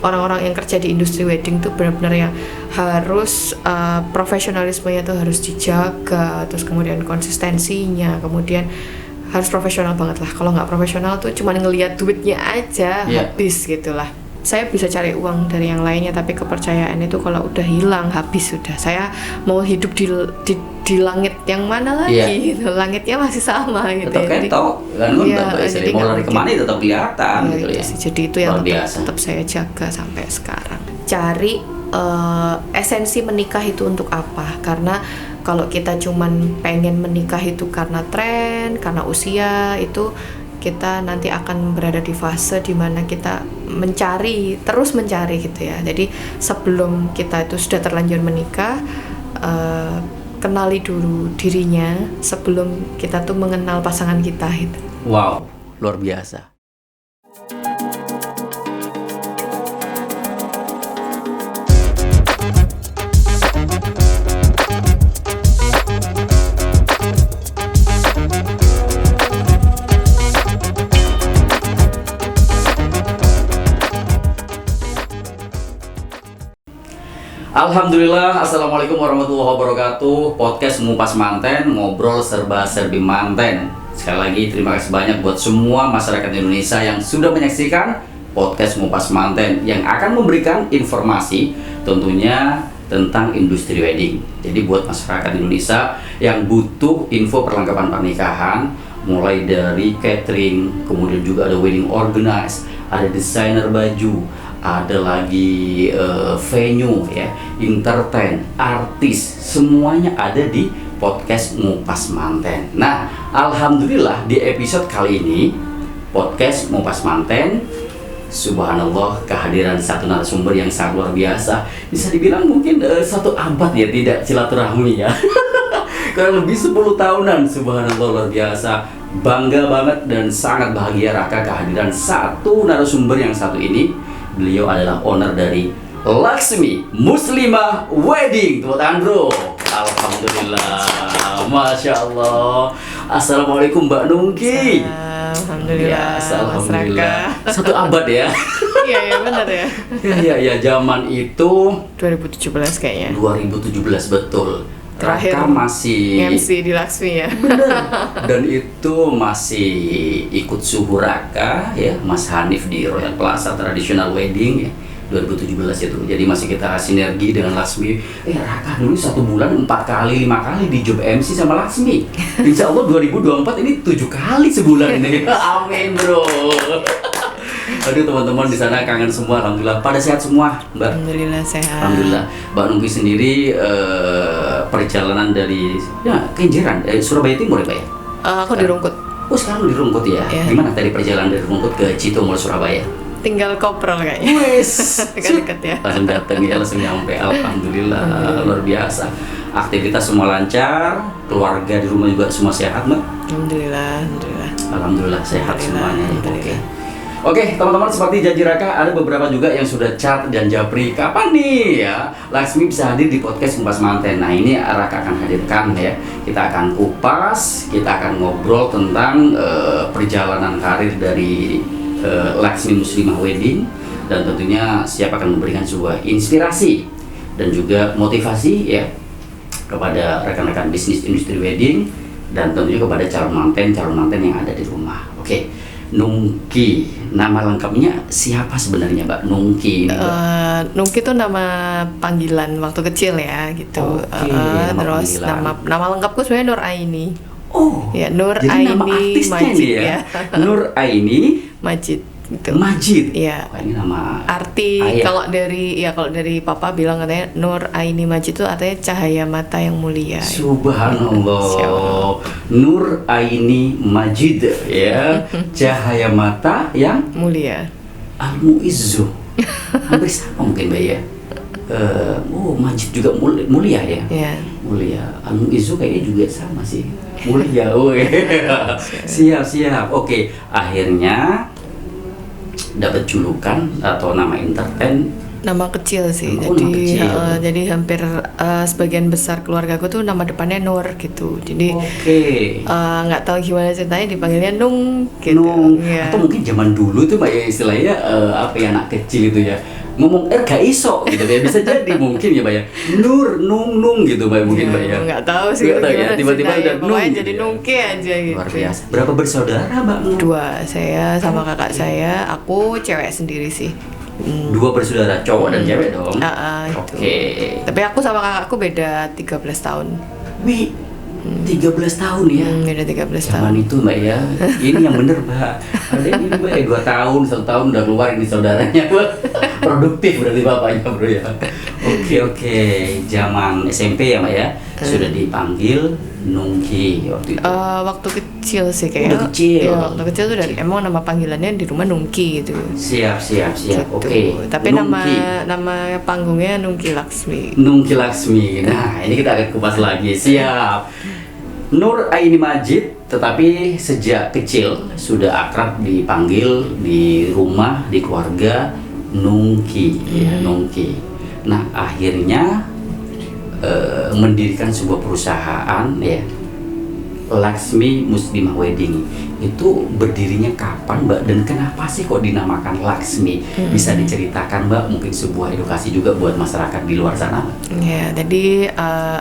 orang-orang yang kerja di industri wedding tuh benar-benar yang harus profesionalismenya tuh harus dijaga, terus kemudian konsistensinya, kemudian harus profesional banget lah. Kalau nggak profesional tuh cuma ngelihat duitnya aja habis gitulah. Saya bisa cari uang dari yang lainnya, tapi kepercayaan itu kalau udah hilang habis sudah. Saya mau hidup di langit yang mana lagi gitu. Langitnya masih sama gitu. Tetap ketok kan, jadi mau lari kemana tetap kelihatan gitu ya. Jadi itu yang tetap saya jaga sampai sekarang. Cari esensi menikah itu untuk apa? Karena kalau kita cuman pengen menikah itu karena tren, karena usia, itu kita nanti akan berada di fase dimana kita terus mencari gitu ya. Jadi sebelum kita itu sudah terlanjur menikah, kenali dulu dirinya sebelum kita tuh mengenal pasangan kita gitu. Wow, luar biasa. Alhamdulillah, assalamualaikum warahmatullahi wabarakatuh. Podcast Ngupas Manten, ngobrol serba-serbi manten. Sekali lagi terima kasih banyak buat semua masyarakat Indonesia yang sudah menyaksikan podcast Ngupas Manten yang akan memberikan informasi tentunya tentang industri wedding. Jadi buat masyarakat Indonesia yang butuh info perlengkapan pernikahan, mulai dari catering, kemudian juga ada wedding organize, ada desainer baju, ada lagi venue ya, entertain, artis, semuanya ada di podcast Ngupas Manten. Nah, alhamdulillah di episode kali ini podcast Ngupas Manten, subhanallah, kehadiran satu narasumber yang sangat luar biasa. Bisa dibilang mungkin satu abad ya tidak silaturahmi ya. Karena lebih 10 tahunan, subhanallah, luar biasa. Bangga banget dan sangat bahagia Raka kehadiran satu narasumber yang satu ini. Beliau adalah owner dari Laksmi Muslimah Wedding. Tepuk tangan bro. Alhamdulillah, Masya Allah. Assalamualaikum Mbak Nungki. Alhamdulillah. Ya, alhamdulillah. Satu abad ya. Iya benar ya. Ya, zaman itu 2017 kayaknya. 2017 betul. Terakhir Raka masih MC di Laksmi ya. Bener. Dan itu masih ikut suhu Raka ya, Mas Hanif di Royal Plaza Traditional Wedding ya, 2017 itu. Jadi masih kita sinergi dengan Laksmi. Raka dulu 1 bulan 4 kali 5 kali di job MC sama Laksmi. Insya Allah 2024 ini 7 kali sebulan ini. Amin bro. Aduh teman-teman di sana kangen semua, alhamdulillah. Pada sehat semua, Mbak. Alhamdulillah sehat. Alhamdulillah. Mbak Nungki sendiri perjalanan dari Kenjeran, Surabaya Timur ya Pak ya? Aku di Rungkut. Oh sekarang di Rungkut ya? Gimana tadi perjalanan dari Rungkut ke Citomol Surabaya? Tinggal koprol kayaknya. Wes, dekat-dekat ya. Langsung datang ya, langsung nyampe. Alhamdulillah, luar biasa. Aktivitas semua lancar, keluarga di rumah juga semua sehat Mbak? Alhamdulillah sehat semuanya. Oke, teman-teman, seperti janji Raka, ada beberapa juga yang sudah chat dan japri, kapan nih ya Laksmi bisa hadir di podcast Ngupas Manten. Nah ini Raka akan hadirkan ya. Kita akan kupas, kita akan ngobrol tentang perjalanan karir dari Laksmi Muslimah Wedding, dan tentunya siapa akan memberikan sebuah inspirasi dan juga motivasi ya kepada rekan-rekan bisnis industri wedding, dan tentunya kepada calon manten yang ada di rumah. Oke, Nungki, nama lengkapnya siapa sebenarnya Mbak Nungki? Nungki itu nama panggilan waktu kecil ya gitu. Terus nama lengkapku sebenarnya Nur Aini. Oh, ya Nur jadi Aini Majid ya. Nur Aini Majid gitu. Majid. Iya. Ini nama arti kalau dari papa bilang katanya Nur Aini Majid itu artinya cahaya mata yang mulia. Subhanallah. Nur Aini Majid ya. Cahaya mata yang mulia. Al-Muizzu. Hampir sama mungkin Mbak ya. Majid juga mulia ya. Iya. Mulia. Al-Muizzu kayaknya juga sama sih. Mulia. Siap. Oke, akhirnya dapat julukan atau nama entertain. Nama kecil sih. Nama jadi hampir sebagian besar keluargaku tuh nama depannya Nur gitu. Jadi nggak tahu gimana ceritanya dipanggilnya Nung gitu. Nung. Ya. Atau mungkin zaman dulu tuh Mbak ya istilahnya anak kecil itu ya. ngomong gak iso gitu ya, bisa jadi mungkin ya Mbak ya, Nur, Nung gitu Mbak mungkin Mbak ya. Nggak tahu sih. Nggak tahu ya, tiba-tiba udah Nung gitu jadi ya. Nungki aja gitu. Luar biasa. Berapa bersaudara Mbak? 2, saya sama kakak saya, aku cewek sendiri sih. 2 bersaudara, cowok dan cewek dong. Itu. Oke. Tapi aku sama kakakku beda 13 tahun. Wih, 13 tahun ya. Beda 13 tahun. Zaman itu Mbak ya, ini yang bener Mbak. Ada ini Mbak ya 2 tahun, 1 tahun udah keluar ini saudaranya Mbak. Produktif berarti bapaknya bro ya. Oke, zaman SMP ya Mbak ya, sudah dipanggil Nungki waktu itu. Waktu kecil sih kayaknya. Waktu kecil. Ya, waktu kecil tuh dari emang nama panggilannya di rumah Nungki gitu. Siap. Gitu. Oke. Tapi Nungki. nama panggungnya Nungki Laksmi. Nungki Laksmi. Nah, ini kita akan kupas lagi. Siap. Nur Aini Majid, tetapi sejak kecil sudah akrab dipanggil di rumah, di keluarga Nungki, ya, Nungki. Nah, akhirnya mendirikan sebuah perusahaan ya, Laksmi Muslimah Wedding. Itu berdirinya kapan Mbak, dan kenapa sih kok dinamakan Laksmi? Bisa diceritakan Mbak, mungkin sebuah edukasi juga buat masyarakat di luar sana Mbak. Ya, jadi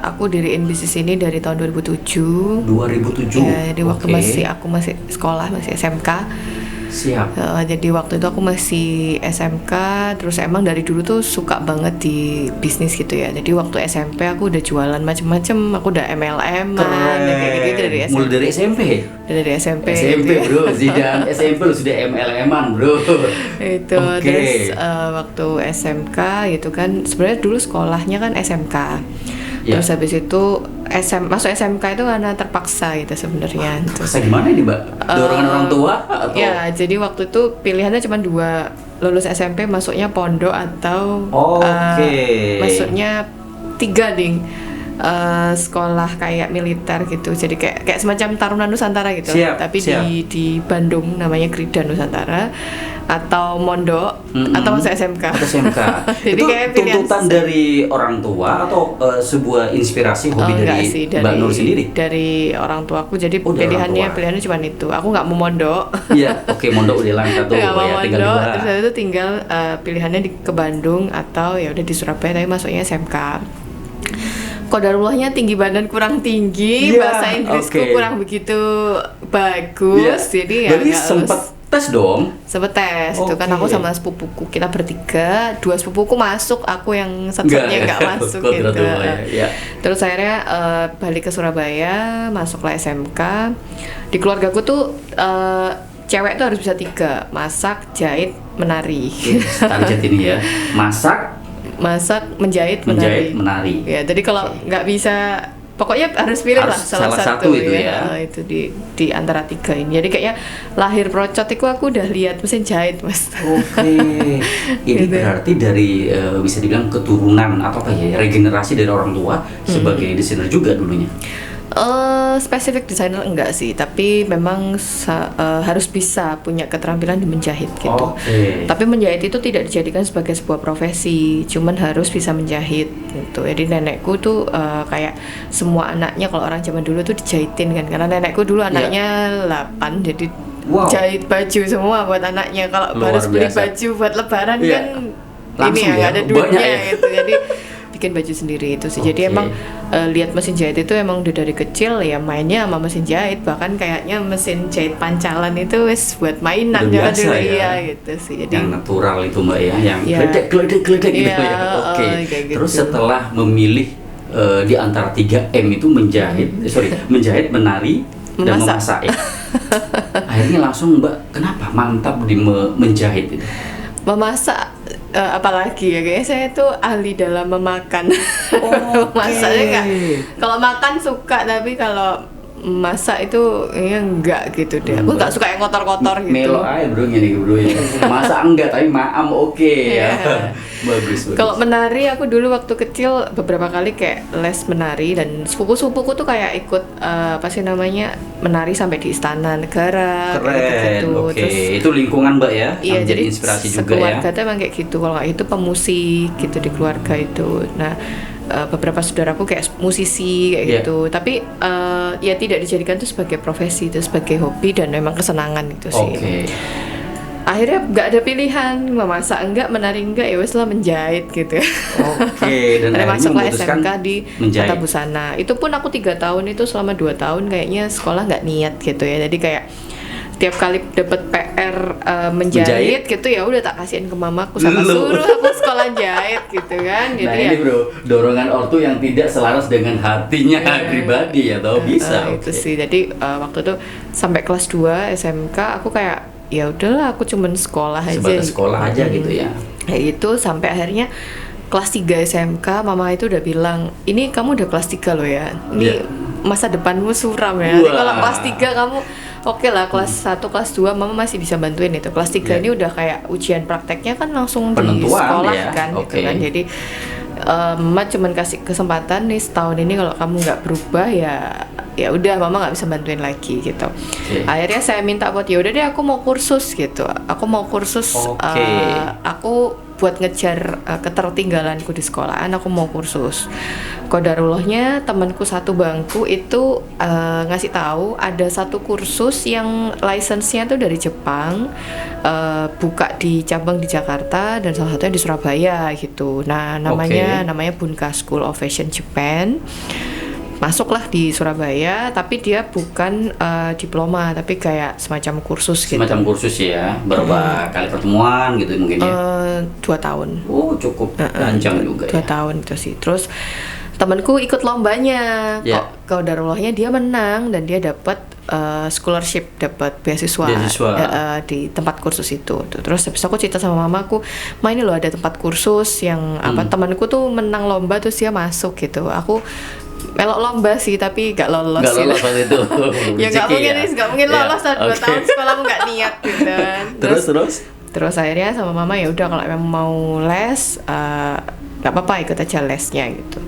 aku diriin bisnis ini dari tahun 2007. 2007. Ya, jadi waktu Oke. aku masih sekolah, masih SMK. Siap. Jadi waktu itu aku masih SMK, terus emang dari dulu tuh suka banget di bisnis gitu ya. Jadi waktu SMP aku udah jualan macem-macem, aku udah MLM-an, kayak gitu dari SMP. Mulai dari SMP. Dari SMP. SMP gitu ya. bro, Zidan SMP lu sudah MLM-an bro. Itu Oke. terus waktu SMK gitu kan, sebenarnya dulu sekolahnya kan SMK. Ya. Terus habis itu masuk SMK itu karena terpaksa gitu sebenarnya. Terus gimana ini Mbak? Dorongan orang tua atau? Ya, jadi waktu itu pilihannya cuma 2, lulus SMP masuknya pondok atau masuknya 3 ding. Sekolah kayak militer gitu, jadi kayak semacam Taruna Nusantara gitu. Siap, Tapi siap. di Bandung namanya Krida Nusantara, atau mondok atau masuk SMK. SMK. Jadi itu kayak pilihan tuntutan dari orang tua atau sebuah inspirasi hobi enggak dari sih, Mbak Nur sendiri? Dari orang tuaku. Jadi Oh, dari orang tua. pilihannya cuma itu. Aku nggak mau mondok. Iya, oke mondok udah langka tuh Nggak mau ya, tinggal mondok. 2. Terus habis itu tinggal pilihannya ke Bandung atau ya udah di Surabaya, tapi masuknya SMK. Qadarullahnya tinggi badan kurang tinggi, Iya, bahasa Inggrisku oke. kurang begitu bagus, jadi ya Berarti nggak sempat lulus. tes dong. Sempet tes itu kan, Oke. aku sama sepupuku, kita bertiga, 2 sepupuku masuk, aku yang satu-satunya nggak masuk gitu. Kodratullah, ya. Terus akhirnya balik ke Surabaya, masuklah SMK. Di keluargaku tuh cewek tuh harus bisa 3, masak, jahit, menari. Target ini ya. Masak, menjahit, menari. Ya, jadi kalau nggak bisa, pokoknya harus pilih lah Harus salah salah satu satu itu ya. Itu di antara 3 ini. Jadi kayaknya lahir procot itu aku udah lihat mesin jahit, Mas. Oke. Ini Gitu. berarti dari bisa dibilang keturunan atau apa ya, regenerasi dari orang tua sebagai desainer juga dulunya. Spesifik desainer enggak sih, tapi memang harus bisa punya keterampilan di menjahit gitu. Oke. Tapi menjahit itu tidak dijadikan sebagai sebuah profesi, cuman harus bisa menjahit gitu. Jadi nenekku tuh kayak semua anaknya, kalau orang zaman dulu tuh dijahitin kan, karena nenekku dulu anaknya 8, jadi Wow. jahit baju semua buat anaknya. Kalau Luar harus beli biasa. baju buat lebaran Iya. kan Langsung ini ya, ya, nggak ada banyak duitnya ya. gitu. Jadi bikin baju sendiri itu sih. Jadi Oke. emang lihat mesin jahit itu emang udah dari kecil ya mainnya sama mesin jahit, bahkan kayaknya mesin jahit pancalan itu wes buat mainan Udah zaman biasa dulu ya. iya gitu sih. Jadi Yang natural itu Mbak ya, yang Iya. geledek gitu Iya, ya. Oke. kayak gitu. Terus setelah memilih di antara 3M itu menjahit, menari dan Memasak. memasak ya. Akhirnya langsung Mbak, kenapa mantap di menjahit itu? memasak apalagi ya, kayaknya saya tuh ahli dalam memakan. Oke. Masaknya nggak, kalau makan suka, tapi kalau masak itu ya enggak gitu deh. Aku nggak suka yang kotor-kotor gitu. Melo aja bro, gini bro ya. Masa enggak, tapi maam oke ya. Iya. Bagus. Kalau menari, aku dulu waktu kecil beberapa kali kayak les menari, dan sepupu-sepupuku tuh kayak ikut apa sih namanya, menari sampai di Istana Negara. kayak Keren. gitu-gitu. Oke. Terus Itu lingkungan Mbak ya. iya, yang jadi inspirasi juga ya. sekeluarga tuh emang kayak gitu. Kalau nggak itu pemusik gitu di keluarga itu. Nah, beberapa saudaraku kayak musisi kayak Iya. gitu. Tapi ya tidak dijadikan itu sebagai profesi, itu sebagai hobi dan memang kesenangan itu sih. Oke. akhirnya nggak ada pilihan, memasak enggak, menari enggak, ya wes lah menjahit gitu. Oke, dan akhirnya masuklah memutuskan SMK di menjahit. Tata Busana. Itu pun aku 3 tahun itu, selama 2 tahun kayaknya sekolah nggak niat gitu ya. Jadi kayak tiap kali dapat PR menjahit gitu, ya udah tak kasihin ke mamaku sama suruh aku sekolah jahit gitu kan. Jadi Nah ini bro, dorongan ortu yang tidak selaras dengan hatinya pribadi ya, tau bisa. Itu sih. Jadi waktu itu sampai kelas 2 SMK aku kayak ya udahlah, aku cuman sekolah aja. Sebatas sekolah aja gitu ya. Kayak gitu sampai akhirnya kelas 3 SMK mama itu udah bilang, ini kamu udah kelas 3 loh ya. Ini masa depanmu suram ya. Jadi kalau kelas 3 kamu oke lah, kelas 1, kelas 2 mama masih bisa bantuin itu. Kelas 3 ini udah kayak ujian prakteknya kan langsung di sekolah kan gitu kan. Jadi mama cuman kasih kesempatan nih setahun ini, kalau kamu nggak berubah ya udah mama nggak bisa bantuin lagi gitu. Akhirnya saya minta buat ya udah deh aku mau kursus gitu. Aku mau kursus aku buat ngejar ketertinggalanku di sekolahan, aku mau kursus. Qadarullahnya temanku satu bangku itu ngasih tahu ada satu kursus yang license-nya tuh dari Jepang, buka di cabang di Jakarta dan salah satunya di Surabaya gitu. Nah, namanya Bunka School of Fashion Japan. Masuklah di Surabaya, tapi dia bukan diploma, tapi kayak semacam kursus gitu. Semacam kursus ya, berapa kali pertemuan gitu mungkin ya? 2 tahun. Oh cukup panjang juga 2 tahun itu sih. Terus temanku ikut lombanya, Qadarullahnya dia menang dan dia dapat scholarship, dapat beasiswa di tempat kursus itu. Terus habis aku cerita sama mamaku, "Ma, ini loh ada tempat kursus yang temanku tuh menang lomba terus dia masuk gitu." Aku melok lomba sih tapi gak lolos. Gak lolos waktu itu. Ya gak mungkin lolos 2 tahun sekolahmu gak niat gitu kan. Terus akhirnya sama mama ya udah kalau emang mau les gak apa-apa ikut aja lesnya gitu.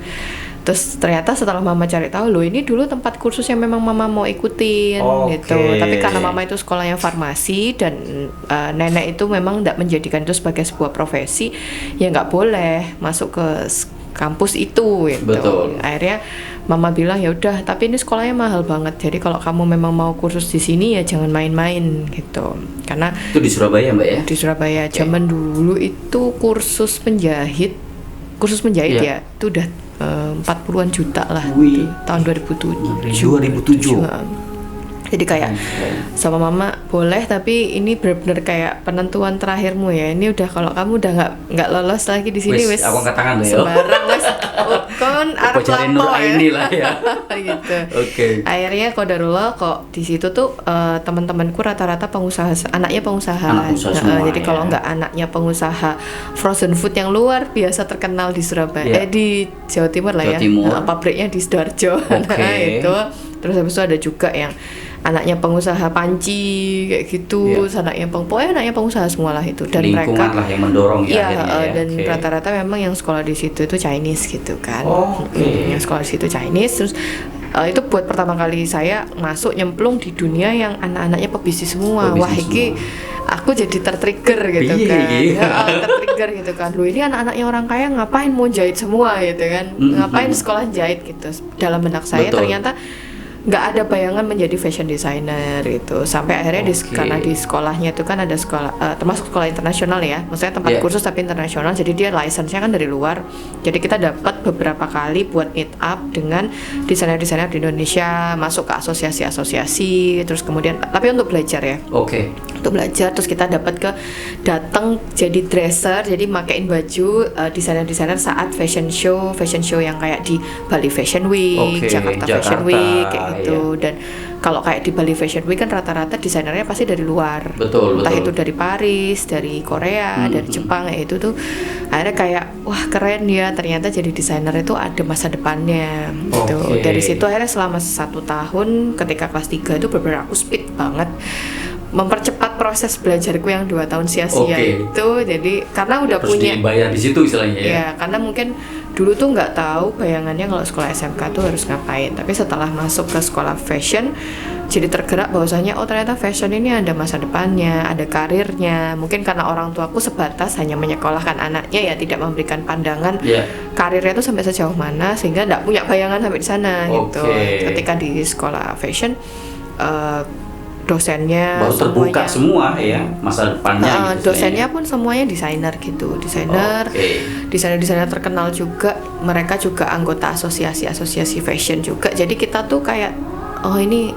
Terus ternyata setelah mama cari tahu, loh ini dulu tempat kursus yang memang mama mau ikutin gitu. Tapi karena mama itu sekolahnya farmasi dan nenek itu memang tidak menjadikan itu sebagai sebuah profesi, ya nggak boleh masuk ke kampus itu gitu. Betul. Akhirnya mama bilang ya udah, tapi ini sekolahnya mahal banget. Jadi kalau kamu memang mau kursus di sini ya jangan main-main gitu. Karena itu di Surabaya Mbak ya? Di Surabaya. Zaman dulu itu kursus penjahit ya itu udah 40-an juta lah gitu, tahun 2007. Jadi kayak sama mama boleh, tapi ini benar-benar kayak penentuan terakhirmu ya. Ini udah kalau kamu udah nggak lolos lagi di sini wes. Aku angkat tangan loh ya. Sembarang wes. Kon arep lampau ya. Gitu. Akhirnya Qadarullah kok di situ tuh teman-temanku rata-rata pengusaha, anaknya pengusaha. Jadi kalau nggak anaknya pengusaha frozen food yang luar biasa terkenal di Surabaya, di Jawa Timur lah ya. Pabriknya di Sidoarjo. Nah itu. Terus habis itu ada juga yang anaknya pengusaha panci kayak gitu, pokoknya anaknya pengusaha semua lah itu. Dan lingkungan mereka lah yang mendorong akhirnya dan rata-rata memang yang sekolah di situ itu Chinese gitu kan. Yang sekolah di situ Chinese. Terus itu buat pertama kali saya masuk nyemplung di dunia yang anak-anaknya pebisnis semua. Wah iki aku jadi tertrigger gitu kan. Tertrigger gitu kan. Loh ini anak-anaknya orang kaya ngapain mau jahit semua gitu kan. Ngapain sekolah jahit gitu. Dalam benak saya ternyata nggak ada bayangan menjadi fashion designer gitu. Sampai akhirnya karena di sekolahnya itu kan ada sekolah termasuk sekolah internasional ya, maksudnya tempat kursus tapi internasional, jadi dia license-nya kan dari luar. Jadi kita dapat beberapa kali buat meet up dengan desainer-desainer di Indonesia, masuk ke asosiasi-asosiasi, terus kemudian tapi untuk belajar ya. Untuk belajar, terus kita dapat datang jadi dresser, jadi makein baju desainer-desainer saat fashion show yang kayak di Bali Fashion Week, Jakarta Fashion Week kayak gitu. Dan kalau kayak di Bali Fashion Week kan rata-rata desainernya pasti dari luar. Entah itu dari Paris, dari Korea, dari Jepang, itu tuh akhirnya kayak wah keren ya, ternyata jadi desainer itu ada masa depannya gitu. Dari situ akhirnya selama 1 tahun ketika kelas 3 itu benar-benar aku speed banget mempercepat proses belajarku yang 2 tahun sia-sia itu. Jadi karena udah terus punya dibayar di situ istilahnya ya. Karena mungkin dulu tuh nggak tahu bayangannya kalau sekolah SMK tuh harus ngapain. Tapi setelah masuk ke sekolah fashion, jadi tergerak bahwasanya ternyata fashion ini ada masa depannya, ada karirnya. Mungkin karena orang tuaku sebatas hanya menyekolahkan anaknya ya, tidak memberikan pandangan karirnya itu sampai sejauh mana, sehingga nggak punya bayangan sampai di sana gitu. Ketika di sekolah fashion dosennya baru terbuka semuanya. semua ya masa depannya gitu. Dosennya pun semuanya desainer gitu, desainer terkenal juga. Mereka juga anggota asosiasi fashion juga. Jadi kita tuh kayak ini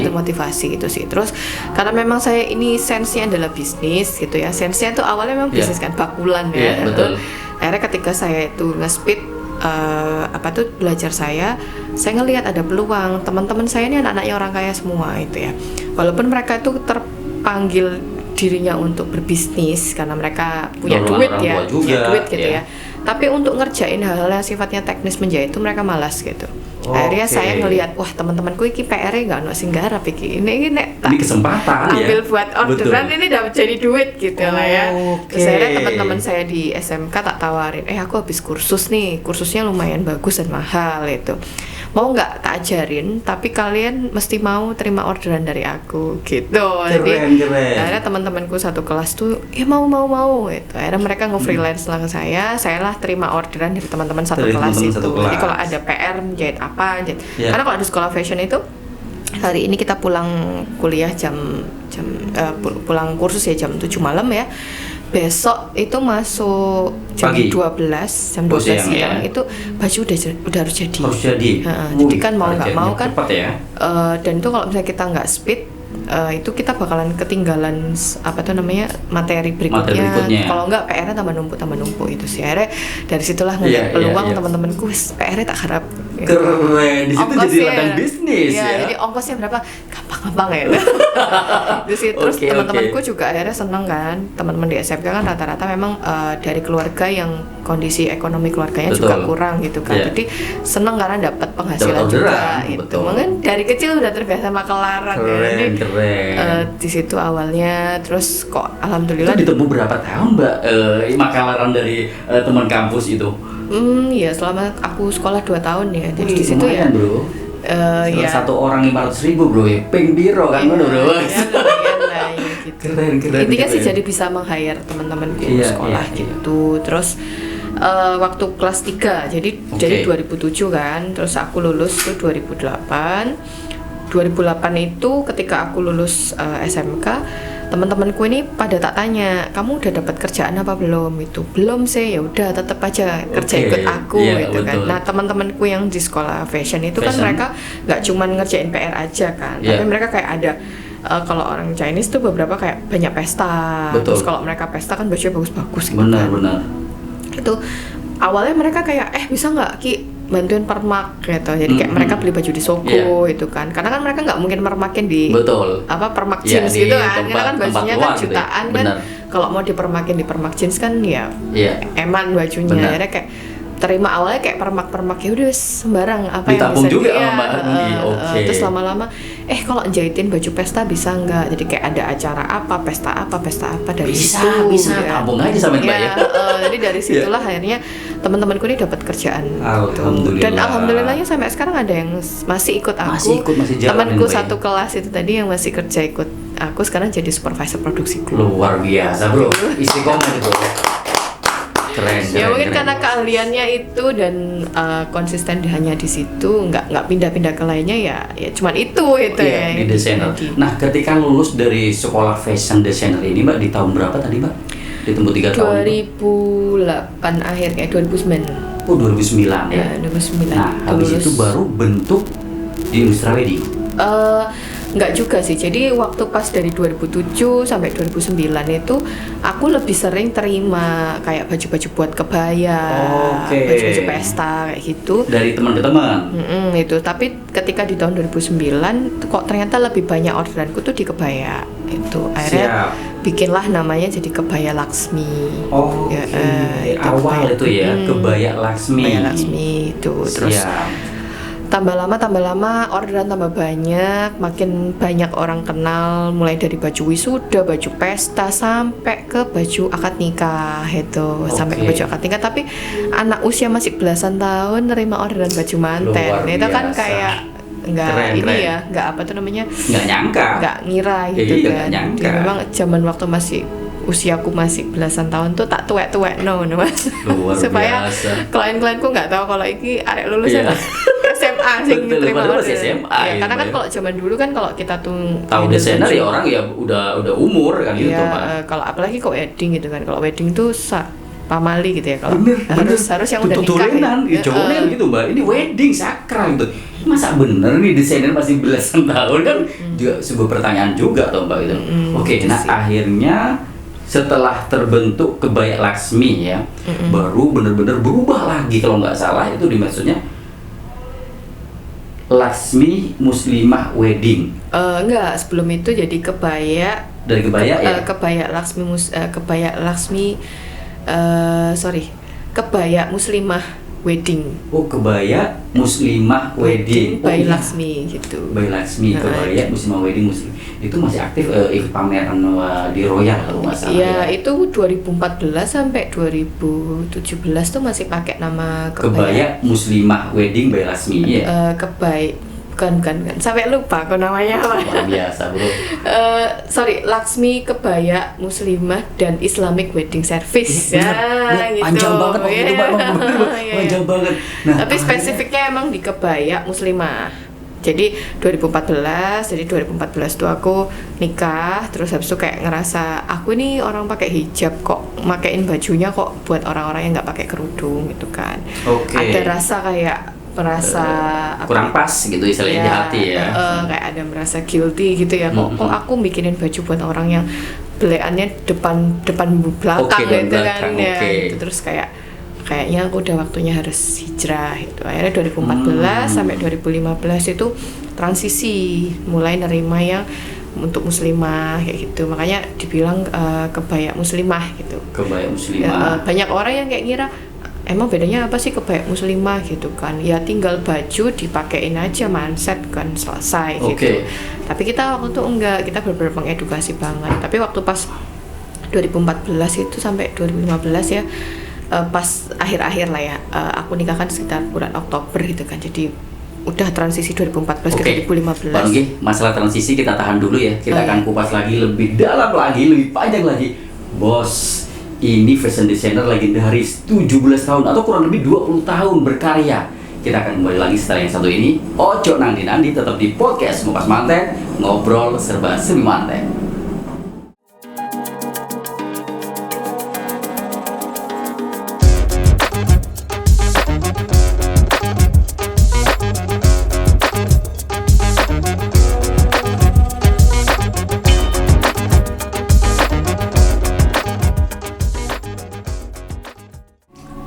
termotivasi gitu sih. Terus karena memang saya ini sense-nya adalah bisnis gitu ya. Sense-nya tuh awalnya memang bisnis kan, bakulan ya. Betul. Akhirnya ketika saya itu nge-speed belajar saya ngelihat ada peluang. Teman-teman saya ini anak-anaknya orang kaya semua itu ya. Walaupun mereka itu terpanggil dirinya untuk berbisnis karena mereka punya duit gitu ya. Tapi untuk ngerjain hal-hal yang sifatnya teknis menjahit itu mereka malas gitu. Akhirnya saya ngelihat, wah teman-temanku ini PR-nya nggak ono sing garap iki. Ini kesempatan ambil ya. buat orderan ini dapat jadi duit gitu lah ya. Terus akhirnya teman-teman saya di SMK tak tawarin, aku habis kursus nih, kursusnya lumayan bagus dan mahal itu. Mau nggak tak ajarin, tapi kalian mesti mau terima orderan dari aku gitu. Jadi akhirnya teman-temanku satu kelas tuh mau gitu. Akhirnya mereka nge-freelance lah ke saya lah terima orderan dari teman-teman satu kelas itu. Jadi kalau ada PR menjahit apa, karena kalau di sekolah fashion itu hari ini kita pulang kuliah pulang kursus ya jam 7 malam ya. Besok itu masuk jam pagi. 12 siang itu baju udah harus jadi. Jadi kan mau nggak mau kan cepat ya. Dan itu kalau misalnya kita nggak speed itu kita bakalan ketinggalan materi berikutnya. Kalau nggak PR-nya tambah numpuk itu sih. Akhirnya dari situlah ngeliat peluang teman-temanku, PR-nya tak harap. Keren, di situ jadi ladang bisnis ya. Jadi ongkosnya berapa? Gampang ya. Terus teman-temanku juga akhirnya seneng kan. Teman-teman di SMK kan rata-rata memang dari keluarga yang kondisi ekonomi keluarganya juga kurang gitu kan. Jadi seneng karena dapat penghasilan juga gitu. Mungkin dari kecil udah terbiasa makelaran ya. Keren. Di situ awalnya, terus kok alhamdulillah. Itu ditempuh berapa tahun Mbak makelaran dari teman kampus itu? Ya selama aku sekolah 2 tahun ya. Jadi di situ ya bro. Satu orang 500.000 bro ya. Pink biro kan bro. Lumayan lah ya gitu. Keren. Intinya sih jadi bisa meng-hire teman-teman di sekolah gitu. Terus waktu kelas 3 jadi 2007 kan. Terus aku lulus tuh 2008 itu ketika aku lulus SMK, teman-temanku ini pada tak tanya, kamu udah dapat kerjaan apa belum? Itu belum sih, ya udah tetap aja kerja ikut aku gitu kan. Nah teman-temanku yang di sekolah fashion itu kan mereka nggak cuman ngerjain PR aja kan, tapi mereka kayak ada kalau orang Chinese tuh beberapa kayak banyak pesta. Terus kalau mereka pesta kan bajunya bagus-bagus gitu kan. Benar. Itu awalnya mereka kayak bisa nggak Ki bantuin permak gitu. Jadi kayak mereka beli baju di Soko itu kan. Karena kan mereka nggak mungkin mermakin di permak jeans gitu kan. Karena kan bajunya kan jutaan kan. Kalau mau dipermakin di permak jeans kan eman bajunya. Akhirnya kayak terima awalnya kayak permak ya udah sembarang apa yang bisa juga terus lama-lama kalau jahitin baju pesta bisa nggak, jadi kayak ada acara apa pesta apa dari bisa tabung aja sama Mbak ya. Jadi dari situlah akhirnya teman-temanku ini dapat kerjaan. Alhamdulillah. Dan alhamdulillahnya sampai sekarang ada yang masih ikut aku. Masih jalan. Temanku satu kelas itu tadi yang masih kerja ikut aku sekarang jadi supervisor produksiku. Luar biasa bro, istiqomah itu. Keren, mungkin karena keahliannya itu dan konsisten hanya di situ, nggak pindah-pindah ke lainnya ya cuman itu ya di desainer. Nah ketika lulus dari sekolah fashion designer ini Mbak di tahun berapa tadi Mbak? Ditempuh 3 tahun 2008 akhir kayak 2009. 2009 ya? 2009. Nah habis itu baru bentuk di Industrial Wedding? Enggak juga sih, jadi waktu pas dari 2007 sampai 2009 itu aku lebih sering terima kayak baju-baju buat kebaya, baju-baju pesta kayak gitu dari teman ke teman. Itu, tapi ketika di tahun 2009 kok ternyata lebih banyak orderanku tuh di kebaya itu. Akhirnya bikinlah namanya jadi Kebaya Laksmi. Awal itu ya, Kebaya Laksmi. Kebaya Laksmi itu. Terus tambah lama orderan tambah banyak, makin banyak orang kenal, mulai dari baju wisuda, baju pesta sampai ke baju akad nikah itu. Sampai ke baju akad nikah, tapi anak usia masih belasan tahun nerima orderan baju manten. Itu kan kayak nggak apa tuh namanya, nggak nyangka, nggak ngira gitu kan. Jadi memang zaman waktu usiaku masih belasan tahun tuh tak tuwek-tuwek no mas. Luar supaya biasa. klien-klienku nggak tahu kalau ini arek lulusan SMA SMA sih Betul, terima padahal order. masih SMA Ya, gitu, karena kan Mbak. kalau zaman dulu kan kalau kita tuh Tahu desainer ya orang ya udah umur kan gitu, ya, Pak. kalau apalagi kok wedding gitu kan. Kalau wedding tuh pamali gitu ya kalau Bener, harus yang udah nikah. tutulenan, Ya. cowoknya gitu Mbak. Ini wedding sakral gitu. Masa bener nih desainer masih belasan tahun kan juga sebuah pertanyaan juga tuh Mbak gitu. Oke, gitu nah sih. akhirnya setelah terbentuk Kebaya Laksmi ya, baru bener-bener berubah lagi kalau nggak salah itu dimaksudnya Laksmi Muslimah Wedding. Enggak, sebelum itu jadi kebaya Dari kebaya ya. kebaya muslimah wedding. Oh, Kebaya Muslimah Wedding. by Oh, iya. Laksmi gitu. By Laksmi, Kebaya Muslimah Wedding Muslim. Itu masih aktif ikut pameran di Royal kalau nggak salah. Iya, itu 2014 sampai 2017 tuh masih pakai nama Kebaya Muslimah Wedding by Laksmi ya. bukan sampai lupa kok namanya apa. Luar biasa, Bro. Sorry, Laksmi Kebaya Muslimah dan Islamic Wedding Service. Bener, gitu. panjang banget waktu itu, Pak. Iya. Panjang banget. Nah, Tapi spesifiknya emang di Kebaya Muslimah. Jadi 2014 tuh aku nikah, terus habis itu kayak ngerasa aku ini orang pakai hijab kok makein bajunya kok buat orang-orang yang nggak pakai kerudung gitu kan. Oke. Ada rasa kayak merasa kurang pas gitu istilahnya di hati ya. kayak ada merasa guilty gitu ya, kok aku bikinin baju buat orang yang beleannya depan belakang Oke, dan gitu belakang, kan ya oke. gitu. Terus kayaknya aku udah waktunya harus hijrah gitu. Akhirnya 2014 sampai 2015 itu transisi, mulai nerima yang untuk muslimah kayak gitu, makanya dibilang kebaya muslimah gitu. Kebaya Ya, Muslimah. banyak orang yang kayak ngira emang bedanya apa sih kebaya muslimah gitu kan, ya tinggal baju dipakein aja manset kan selesai gitu. Oke. Tapi kita waktu itu enggak, kita benar-benar mengedukasi banget. Tapi waktu pas 2014 itu sampai 2015 ya, pas akhir-akhir lah ya, aku nikah kan sekitar bulan Oktober gitu kan, jadi udah transisi 2014 Oke, ke 2015. Bang Gi, masalah transisi kita tahan dulu ya. Kita Oh, akan iya. kupas lagi lebih dalam lagi, lebih panjang lagi. Bos, ini fashion designer legendaris 17 tahun atau kurang lebih 20 tahun berkarya. Kita akan kembali lagi setelah yang satu ini. Ojo nandi tetap di podcast Ngupas Manten, ngobrol serba serbi manten.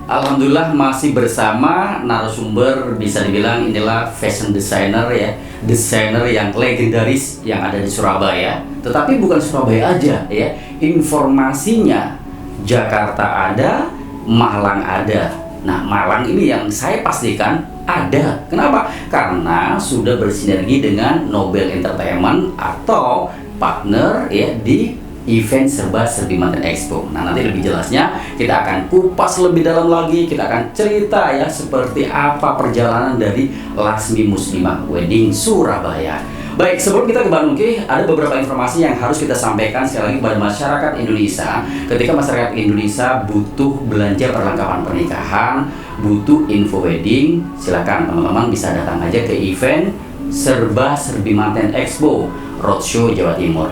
Alhamdulillah masih bersama narasumber, bisa dibilang inilah fashion designer ya, desainer yang legendaris yang ada di Surabaya. Tetapi bukan Surabaya aja ya, informasinya Jakarta ada, Malang ada. Nah, Malang ini yang saya pastikan ada. Kenapa? Karena sudah bersinergi dengan Nobel Entertainment atau partner ya di event Serba Serbi Manten Expo. Nah, nanti lebih jelasnya kita akan kupas lebih dalam lagi, kita akan cerita ya seperti apa perjalanan dari Laksmi Muslimah Wedding Surabaya. Baik, sebelum kita ke Mbak Nungki, ada beberapa informasi yang harus kita sampaikan sekali lagi pada masyarakat Indonesia. Ketika masyarakat Indonesia butuh belanja perlengkapan pernikahan, butuh info wedding, silakan teman-teman bisa datang aja ke event Serba Serbi Manten Expo Roadshow Jawa Timur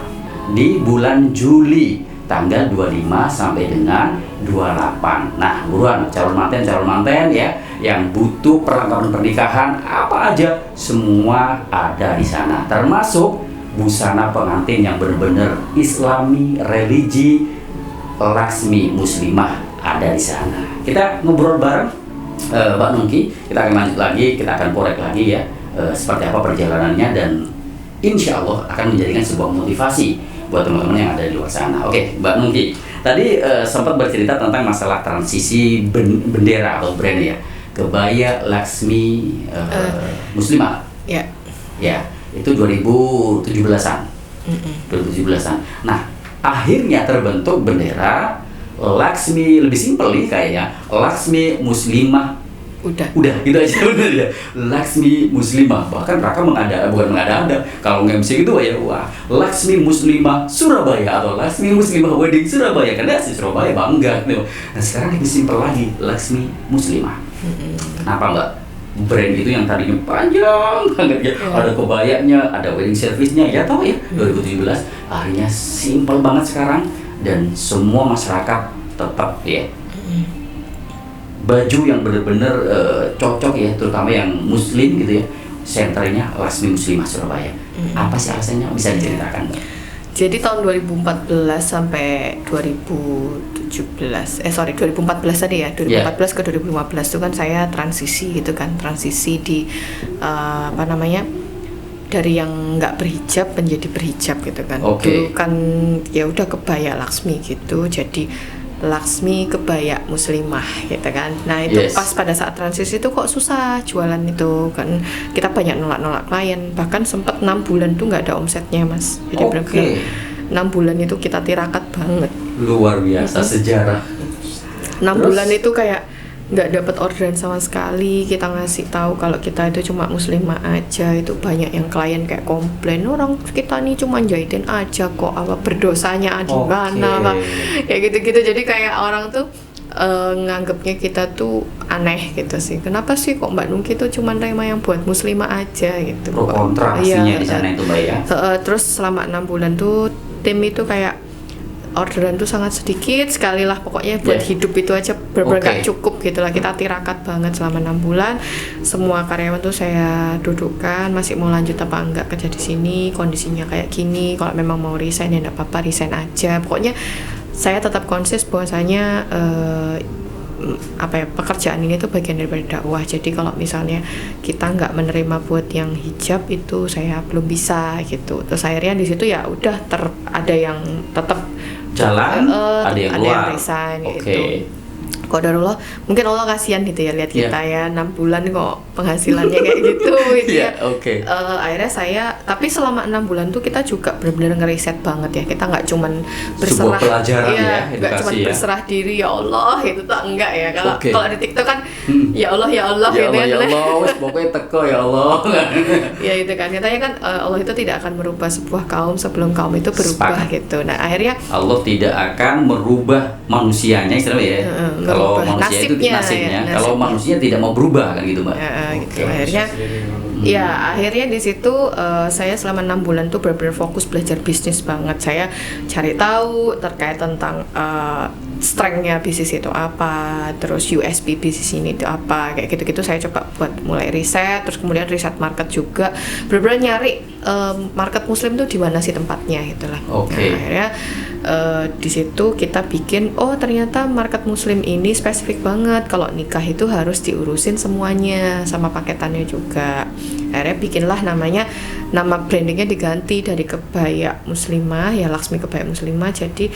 di bulan Juli tanggal 25 sampai dengan 28. Nah, buruan calon manten ya yang butuh perlengkapan pernikahan apa aja semua ada di sana, termasuk busana pengantin yang benar-benar Islami, religi Laksmi Muslimah ada di sana. Kita ngobrol bareng Mbak Nungki, kita akan lanjut lagi, kita akan korek lagi ya seperti apa perjalanannya dan insya Allah akan menjadikan sebuah motivasi buat teman-teman yang ada di luar sana. Oke, Mbak Nungki, tadi sempat bercerita tentang masalah transisi bendera atau brand ya, Kebaya Laksmi Muslimah. Ya. Ya, itu 2017-an. 2017-an. Nah, akhirnya terbentuk bendera Laksmi, lebih simpel nih kayaknya, Laksmi Muslimah. Udah gitu aja bener ya, Laksmi Muslimah. Bahkan Raka bukan mengada-ada kalau nge-MC gitu ya, wah Laksmi Muslimah Surabaya atau Laksmi Muslimah Wedding Surabaya, karena si Surabaya bangga gitu. Nah sekarang lebih simpel lagi, Laksmi Muslimah. Kenapa Mbak? brand itu yang tadinya panjang banget ya, ada kebayanya, ada wedding service-nya, ya tahu ya, 2017 akhirnya simple banget sekarang dan semua masyarakat tetap ya baju yang benar-benar cocok ya, terutama yang muslim gitu ya, senternya Laksmi Muslimah Surabaya. Apa sih alasannya, bisa diceritakan Mbak? Jadi tahun 2014 sampai 2014 tadi ya, 2014 ke 2015 itu kan saya transisi gitu kan, transisi di dari yang nggak berhijab menjadi berhijab gitu kan. Dulu kan ya udah kebaya Laksmi gitu, jadi Laksmi kebaya muslimah gitu kan. Nah itu pas pada saat transisi itu kok susah jualan itu kan, kita banyak nolak klien, bahkan sempat 6 bulan tuh nggak ada omsetnya mas. Jadi benar-benar 6 bulan itu kita tirakat banget. Luar biasa sejarah. 6 bulan itu kayak nggak dapat orderan sama sekali. Kita ngasih tahu kalau kita itu cuma muslimah aja, itu banyak yang klien kayak komplain, orang kita nih cuma jahitin aja kok, apa berdosanya di mana lah kayak gitu-gitu. Jadi kayak orang tuh nganggapnya kita tuh aneh gitu sih, kenapa sih kok Mbak Nungki tuh cuma terima yang buat muslimah aja gitu. Pro kontra aslinya di sana itu Mbak ya. Terus selama 6 bulan tuh tim itu kayak orderan tuh sangat sedikit sekali lah, pokoknya buat hidup itu aja bener-bener gak cukup gitu lah. Kita tirakat banget selama 6 bulan. Semua karyawan tuh saya dudukkan, masih mau lanjut apa enggak kerja di sini, kondisinya kayak gini, kalau memang mau resign ya enggak apa-apa, resign aja. Pokoknya saya tetap konsis bahwasanya pekerjaan ini tuh bagian dari dakwah. Jadi kalau misalnya kita nggak menerima buat yang hijab itu saya belum bisa gitu. Terus akhirnya di situ ya udah ada yang tetap jalan, ada yang resign gitu. Qadarullah, mungkin Allah kasihan gitu ya lihat kita ya 6 bulan kok penghasilannya kayak gitu ya. Akhirnya saya, tapi selama 6 bulan tuh kita juga benar-benar ngeriset banget ya. Kita nggak cuman berserah, sebuah pelajaran nggak cuman berserah diri ya Allah gitu tuh, enggak ya. Kalau di TikTok kan ya Allah ya gitu Allah, ya Allah, pokoknya teko ya Allah. Ya itu kan katanya kan Allah itu tidak akan merubah sebuah kaum sebelum kaum itu berubah gitu. Nah akhirnya Allah tidak akan merubah manusianya istilahnya ya. Kalau manusia itu nasibnya. Kalau manusia tidak mau berubah kan gitu Mbak. Gitu. Akhirnya di situ saya selama 6 bulan tuh benar-benar fokus belajar bisnis banget. Saya cari tahu terkait tentang strength-nya bisnis itu apa, terus USP bisnis ini itu apa, kayak gitu-gitu. Saya coba buat mulai riset, terus kemudian riset market juga, benar-benar nyari market muslim tuh di mana sih tempatnya gitulah. Nah, akhirnya di situ kita bikin, ternyata market muslim ini spesifik banget, kalau nikah itu harus diurusin semuanya sama paketannya juga. Akhirnya bikinlah nama brandingnya diganti dari kebaya muslimah ya, Laksmi Kebaya Muslimah, jadi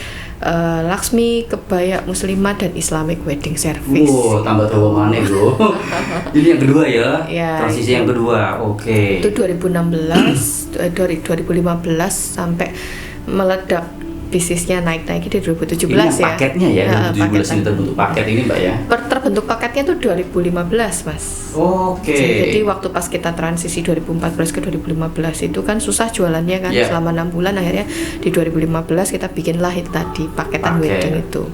Laksmi Kebaya Muslimah dan Islamic Wedding Service. Tambah tua mana bro. Jadi yang kedua ya, transisi yang kedua. Itu 2015 sampai meledak bisnisnya naik-naik di 2017 ini ya. Paketnya ya, 2017 ini terbentuk paket ini Mbak ya. Terbentuk paketnya tuh 2015 Mas. Jadi waktu pas kita transisi 2014 ke 2015 itu kan susah jualannya kan, selama 6 bulan. Akhirnya di 2015 kita bikinlah itu tadi paketan wedding itu.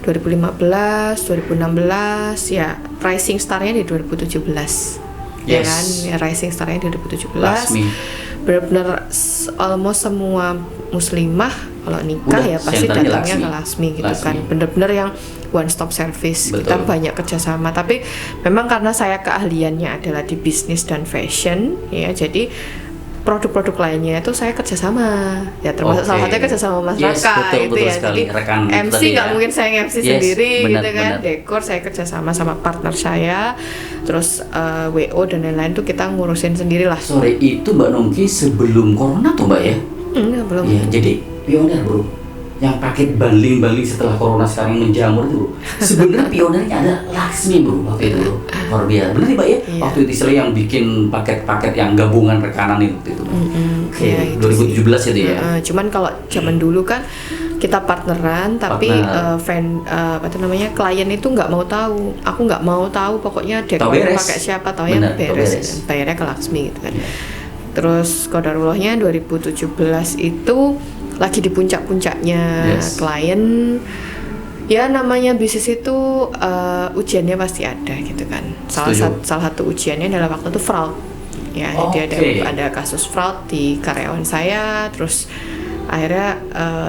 2015, 2016 ya, rising star-nya di 2017. Ya kan, rising star-nya di 2017. Benar-benar almost semua muslimah kalau nikah ya pasti datangnya ke Laksmi gitu kan, bener-bener yang one stop service. Kita banyak kerjasama, tapi memang karena saya keahliannya adalah di bisnis dan fashion ya, jadi produk-produk lainnya itu saya kerjasama ya, termasuk salah satunya kerjasama Mas Raka itu ya. Jadi MC nggak mungkin saya MC sendiri gitu kan, dekor saya kerjasama sama partner saya, terus WO dan lain-lain tuh kita ngurusin sendiri lah. Sore itu Mbak Nungki sebelum corona tuh Mbak ya? Belum. Ya, jadi pioner bro, yang paket bundling setelah corona sekarang menjamur itu bro. Sebenarnya pionernya ada Laksmi bro waktu itu bro. Luar biasa, bener Mbak ya? Waktu itu istilah yang bikin paket-paket yang gabungan rekanan itu. 2017 itu ya. Cuman kalau zaman dulu kan kita partneran, tapi klien itu nggak mau tahu. Aku nggak mau tahu, pokoknya dekor pakai siapa, tahu yang beres. Bayarnya ke Laksmi gitu kan. Terus qadarullahnya 2017 itu lagi di puncak-puncaknya klien, Ya namanya bisnis itu ujiannya pasti ada gitu kan. Salah satu ujiannya adalah waktu itu fraud. Ya, jadi ada kasus fraud di karyawan saya, terus akhirnya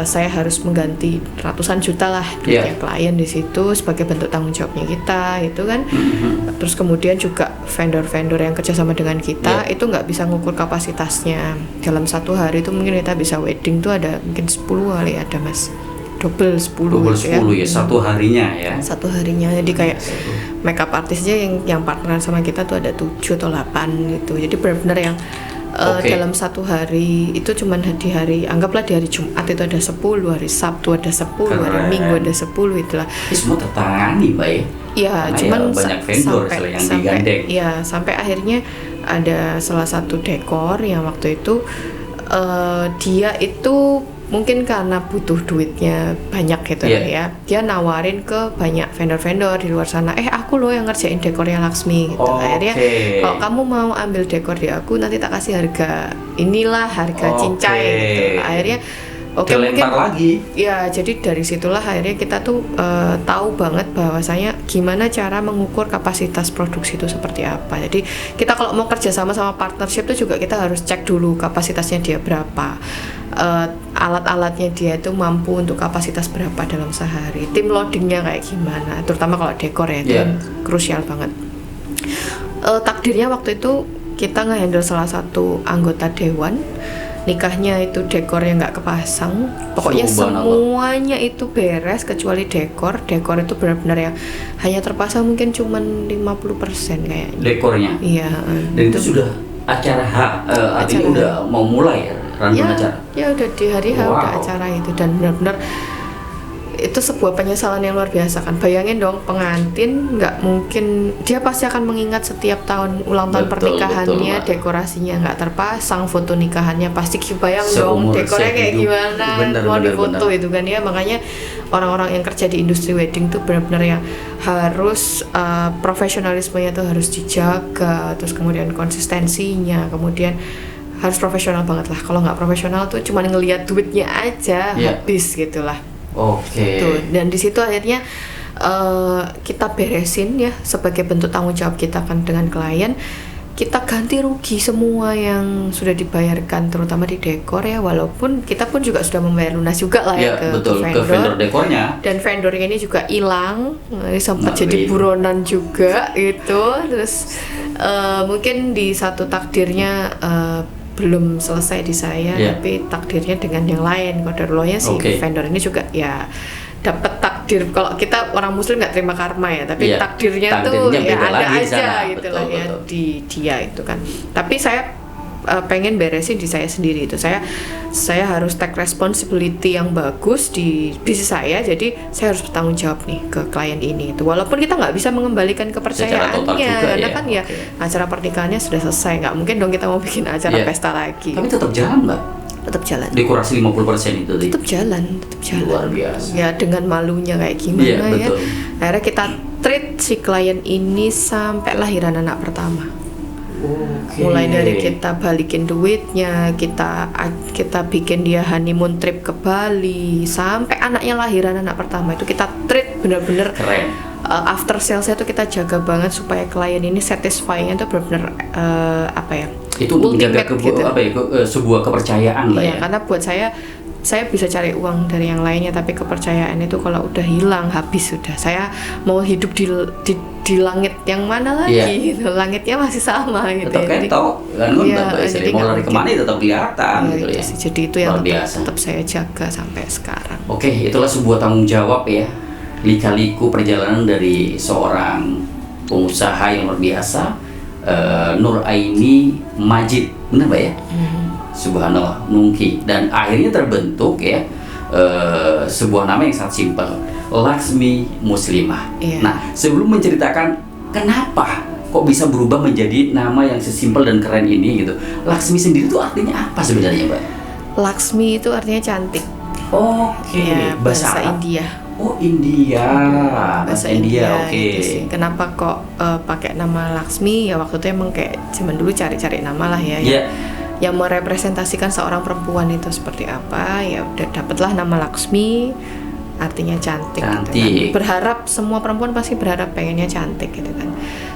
saya harus mengganti ratusan juta lah duitnya klien di situ sebagai bentuk tanggung jawabnya kita gitu kan. Terus kemudian juga vendor-vendor yang kerjasama dengan kita itu nggak bisa ngukur kapasitasnya. Dalam satu hari itu mungkin kita bisa wedding tuh ada mungkin 10 kali ada mas, double 10 gitu ya satu harinya ya. Satu harinya, jadi kayak makeup artisnya yang partneran sama kita tuh ada 7 atau 8 gitu. Jadi benar-benar yang dalam satu hari itu cuman di hari, anggaplah di hari Jumat itu ada 10, hari Sabtu ada 10, hari Minggu ada 10 itulah. Ini semua tertangani Mbak ya? Iya, cuman banyak vendor yang digandeng. Iya, sampai akhirnya ada salah satu dekor yang waktu itu dia itu mungkin karena butuh duitnya banyak gitu ya, dia nawarin ke banyak vendor-vendor di luar sana, aku loh yang ngerjain dekornya Laksmi gitu. Akhirnya kalau kamu mau ambil dekor di aku nanti tak kasih harga inilah, harga cincai gitu. Akhirnya mungkin lagi. Ya, jadi dari situlah akhirnya kita tuh tahu banget bahwasanya gimana cara mengukur kapasitas produksi itu seperti apa. Jadi kita kalau mau kerja sama partnership itu juga kita harus cek dulu kapasitasnya dia berapa, alat-alatnya dia itu mampu untuk kapasitas berapa dalam sehari, tim loadingnya kayak gimana, terutama kalau dekor ya itu krusial banget. Takdirnya waktu itu kita nge-handle salah satu anggota dewan, nikahnya itu dekornya nggak kepasang, pokoknya semuanya itu beres kecuali dekor itu benar-benar yang hanya terpasang mungkin cuman 50% kayaknya dekornya. Iya. Dan itu sudah acara artinya udah mau mulai ya rangkaian acara. Ya udah di hari H udah acara itu, dan benar-benar itu sebuah penyesalan yang luar biasa kan. Bayangin dong, pengantin nggak mungkin, dia pasti akan mengingat setiap tahun ulang tahun pernikahannya, dekorasinya nggak terpasang, foto nikahannya pasti kebayang dong dekornya kayak gimana, mau difoto itu kan ya. Makanya orang-orang yang kerja di industri wedding tuh benar-benar yang harus profesionalismenya tuh harus dijaga, terus kemudian konsistensinya, kemudian harus profesional banget lah. Kalau nggak profesional tuh cuma ngelihat duitnya aja habis gitulah. Dan di situ akhirnya kita beresin ya sebagai bentuk tanggung jawab kita kan dengan klien. Kita ganti rugi semua yang sudah dibayarkan, terutama di dekor ya, walaupun kita pun juga sudah membayar lunas juga lah ke vendor dekornya. Dan vendor ini juga hilang, sempat jadi buronan juga gitu. Terus mungkin di satu takdirnya belum selesai di saya, tapi takdirnya dengan yang lain. Qadarullah si vendor ini juga ya dapat takdir. Kalau kita orang muslim nggak terima karma ya, tapi takdirnya tuh ya ada aja gitu lah ya di dia itu kan. Tapi saya pengen beresin di saya sendiri itu. Saya harus take responsibility yang bagus di bisnis saya. Jadi saya harus bertanggung jawab nih ke klien ini itu. Walaupun kita nggak bisa mengembalikan kepercayaannya, karena kan ya acara pernikahannya sudah selesai, nggak mungkin dong kita mau bikin acara pesta lagi. Tapi tetap jalan Mbak. Tetap jalan. Dekorasi 50% itu tetap jalan. Luar biasa. Ya dengan malunya kayak gimana ya. Akhirnya kita treat si klien ini sampai lahiran anak pertama. Mulai dari kita balikin duitnya, kita bikin dia honeymoon trip ke Bali, sampai anaknya lahiran anak pertama itu kita treat bener-bener keren. After sales itu kita jaga banget supaya klien ini satisfying-nya itu benar-benar itu menjaga sebuah kepercayaan lah ya. Karena buat saya bisa cari uang dari yang lainnya, tapi kepercayaan itu kalau udah hilang habis sudah. Saya mau hidup di langit yang mana lagi gitu. Langitnya masih sama gitu. Tetap ketok kan, jadi mau lari kemana tetap kelihatan gitu ya. Jadi itu yang tetap saya jaga sampai sekarang. Itulah sebuah tanggung jawab ya, lika-liku perjalanan dari seorang pengusaha yang luar biasa, Nur Aini Majid, benar Mbak ya? Subhanallah, Nungki, dan akhirnya terbentuk ya sebuah nama yang sangat simpel, Laksmi Muslimah. Nah, sebelum menceritakan kenapa kok bisa berubah menjadi nama yang sesimpel dan keren ini gitu, Laksmi sendiri itu artinya apa sebenarnya Mbak? Laksmi itu artinya cantik. Bahasa India. India. Bahasa India. Gitu. Kenapa kok pakai nama Laksmi? Ya waktu itu emang kayak zaman dulu cari-cari nama lah ya. Yang merepresentasikan seorang perempuan itu seperti apa. Ya udah dapatlah nama Laksmi. artinya cantik. Cantik. Gitu kan. Berharap semua perempuan pasti berharap pengennya cantik gitu kan.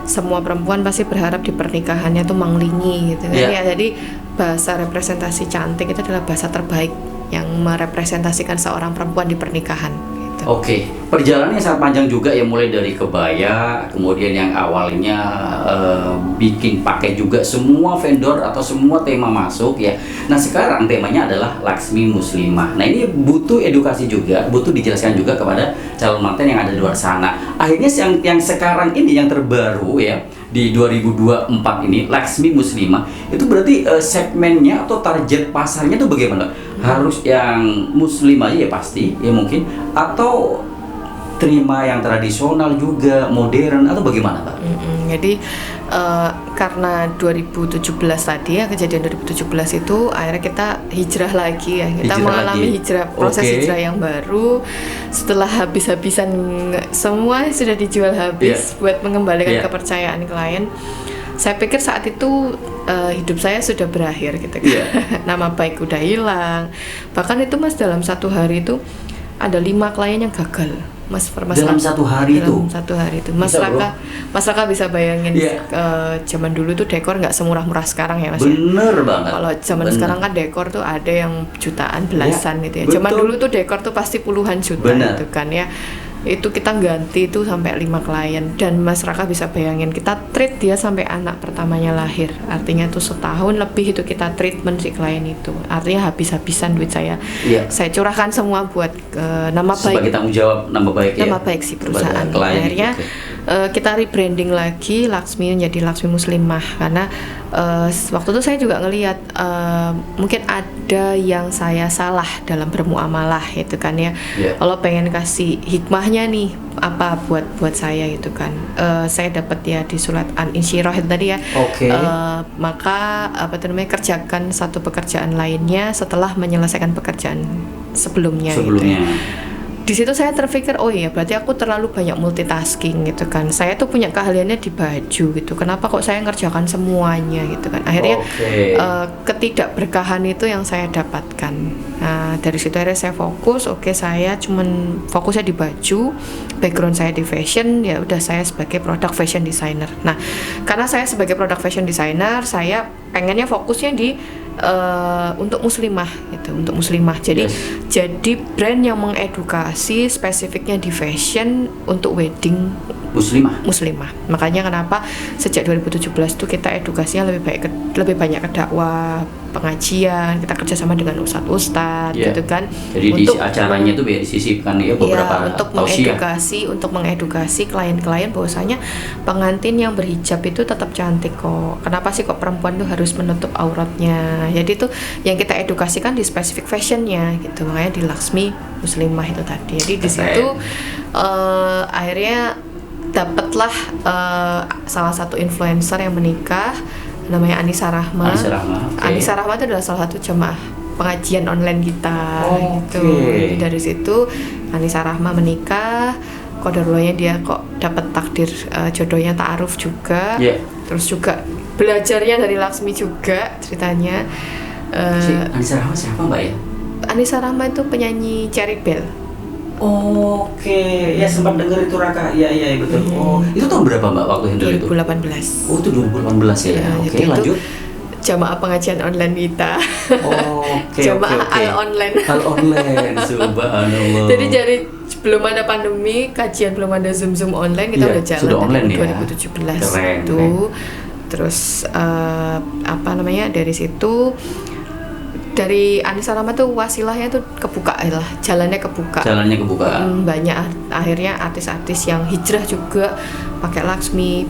Semua perempuan pasti berharap di pernikahannya tuh manglingi gitu kan. Yeah. Ya, jadi bahasa representasi cantik itu adalah bahasa terbaik yang merepresentasikan seorang perempuan di pernikahan. Gitu. Oke, perjalanannya sangat panjang juga ya, mulai dari kebaya, kemudian yang awalnya bikin pakai juga semua vendor atau semua tema masuk ya. Nah sekarang temanya adalah Laksmi Muslimah. Nah ini butuh edukasi juga, butuh dijelaskan juga kepada calon manten yang ada di luar sana. Akhirnya yang sekarang ini yang terbaru ya di 2024 ini Laksmi Muslimah itu berarti segmennya atau target pasarnya itu bagaimana? Harus yang muslim aja ya pasti ya mungkin, atau terima yang tradisional juga modern atau bagaimana Pak? Jadi karena 2017 tadi ya, kejadian 2017 itu akhirnya kita hijrah lagi ya, kita mengalami proses hijrah yang baru setelah habis-habisan semua sudah dijual habis buat mengembalikan kepercayaan klien. Saya pikir saat itu hidup saya sudah berakhir gitu kan. Nama baik udah hilang. Bahkan itu Mas dalam satu hari itu ada 5 klien yang gagal. Mas dalam satu hari itu Mas Raka bisa bayangin zaman dulu tuh dekor nggak semurah-murah sekarang ya Mas. Bener banget. Kalau zaman sekarang kan dekor tuh ada yang jutaan belasan gitu ya. Zaman dulu tuh dekor tuh pasti puluhan juta gitu kan ya. Itu kita ganti itu sampai 5 klien, dan Mas Raka bisa bayangin kita treat dia sampai anak pertamanya lahir, artinya tuh setahun lebih itu kita treatment si klien itu, artinya habis-habisan duit saya. Saya curahkan semua buat nama baik, sebagai tanggung jawab nama baik si perusahaan. Akhirnya kita rebranding lagi Laksmi menjadi Laksmi Muslimah, karena waktu itu saya juga ngelihat mungkin ada yang saya salah dalam bermuamalah gitu kan ya. Kalau pengen kasih hikmahnya nih apa buat saya gitu kan, saya dapat ya di surat An-Insyirah itu tadi ya. Maka kerjakan satu pekerjaan lainnya setelah menyelesaikan pekerjaan sebelumnya. Gitu ya. Di situ saya terpikir, oh iya berarti aku terlalu banyak multitasking gitu kan. Saya tuh punya keahliannya di baju gitu. Kenapa kok saya ngerjakan semuanya gitu kan. Akhirnya ketidakberkahan itu yang saya dapatkan. Nah, dari situ akhirnya saya fokus, saya cuman fokusnya di baju. Background saya di fashion, ya udah saya sebagai product fashion designer. Nah, karena saya sebagai product fashion designer, saya pengennya fokusnya di untuk muslimah gitu, untuk muslimah. Jadi brand yang mengedukasi spesifiknya di fashion untuk wedding muslimah. Makanya kenapa sejak 2017 tuh kita edukasinya lebih banyak ke dakwah, pengajian, kita kerjasama dengan ustadz gitu kan. Jadi untuk, di acaranya itu disisipkan ya beberapa untuk mengedukasi klien-klien bahwasanya pengantin yang berhijab itu tetap cantik kok. Kenapa sih kok perempuan tuh harus menutup auratnya? Jadi tuh yang kita edukasikan di spesifik fashionnya gitu. Makanya di Laksmi Muslimah itu tadi. Jadi di situ akhirnya dapatlah salah satu influencer yang menikah, namanya Anissa Rahma. Anissa Rahma itu adalah salah satu jemaah pengajian online kita gitu. Jadi dari situ Anissa Rahma menikah, qadarulahnya dia kok dapat takdir jodohnya ta'aruf juga. Terus juga belajarnya dari Laksmi juga ceritanya. Anissa Rahma siapa Mbak ya? Anissa Rahma itu penyanyi Cherry Bell. Ya sempat denger itu Raka. Iya betul. Itu tahun berapa Mbak waktu itu? 2018. Itu 2018 ya. Lanjut. Jamaah pengajian online kita. Jamaah al-online. Al-online, subhanallah. Jadi belum ada pandemi, kajian belum ada Zoom online, kita udah jalan dari 2017 itu. Terus dari situ, dari Anissa Rahma tuh wasilahnya tuh kebuka lah, jalannya kebuka. Banyak akhirnya artis-artis yang hijrah juga pakai Laksmi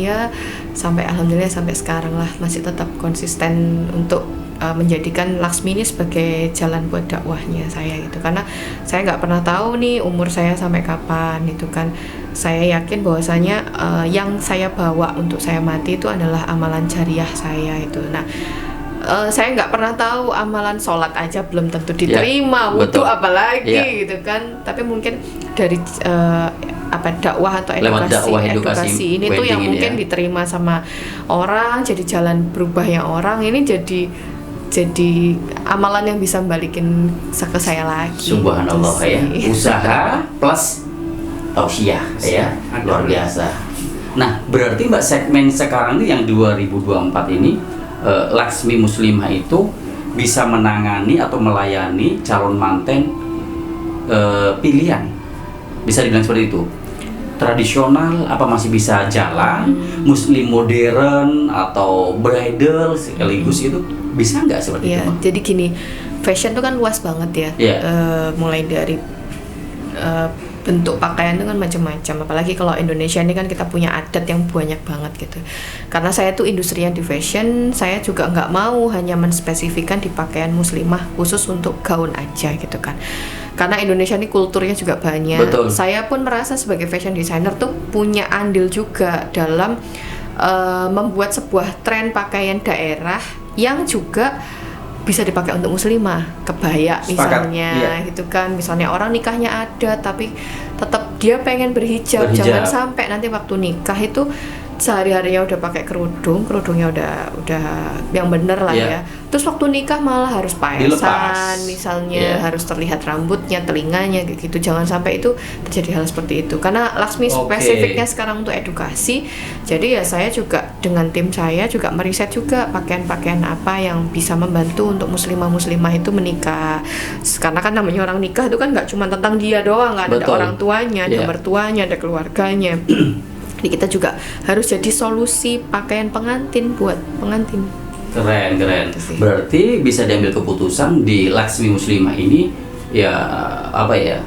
ya, sampai alhamdulillah sampai sekarang lah masih tetap konsisten untuk menjadikan Laksmi ini sebagai jalan buat dakwahnya saya gitu. Karena saya nggak pernah tahu nih umur saya sampai kapan itu kan. Saya yakin bahwasanya yang saya bawa untuk saya mati itu adalah amalan jariah saya itu. Nah, saya nggak pernah tahu amalan sholat aja belum tentu diterima, wudhu apalagi gitu kan. Tapi mungkin dari dakwah atau edukasi ini tuh yang mungkin diterima sama orang, jadi jalan berubahnya orang ini jadi jadi amalan yang bisa balikin ke saya lagi. Subhanallah gitu ya. sih. Usaha plus tausiah ya. Luar biasa. Nah, berarti Mbak segmen sekarang ini yang 2024 ini Laksmi Muslimah itu bisa menangani atau melayani calon manten pilihan. Bisa dibilang seperti itu. Tradisional apa masih bisa jalan, muslim modern atau bridal sekaligus itu bisa nggak seperti Ya, itu? Mbak? jadi gini, fashion itu kan luas banget ya. Iya. Mulai dari bentuk pakaian itu kan macam-macam. Apalagi kalau Indonesia ini kan kita punya adat yang banyak banget gitu. Karena saya tuh industrinya di fashion, saya juga nggak mau hanya menspesifikkan di pakaian muslimah khusus untuk gaun aja gitu kan. Karena Indonesia ini kulturnya juga banyak. Betul. Saya pun merasa sebagai fashion designer tuh punya andil juga dalam membuat sebuah tren pakaian daerah yang juga bisa dipakai untuk muslimah, kebaya Sepakat, misalnya, iya. gitu kan. Misalnya orang nikahnya ada tapi tetap dia pengen berhijab. Berhijab. Jangan sampai nanti waktu nikah itu sehari-harinya udah pakai kerudungnya udah yang bener lah Iya. ya. Terus waktu nikah malah harus Dilepas. paesan misalnya, Iya. harus terlihat rambutnya, telinganya kayak gitu. Jangan sampai itu terjadi hal seperti itu. Karena Laksmi Oke. spesifiknya sekarang untuk edukasi. Jadi ya saya juga dengan tim saya juga meriset juga pakaian-pakaian apa yang bisa membantu untuk muslimah-muslimah itu menikah. Karena kan namanya orang nikah itu kan nggak cuma tentang dia doang, kan ada Betul. orang tuanya, ada Iya. mertuanya, ada keluarganya. Jadi kita juga harus jadi solusi pakaian pengantin buat pengantin. Keren. Gitu sih. Berarti bisa diambil keputusan di Laksmi Muslimah ini ya apa ya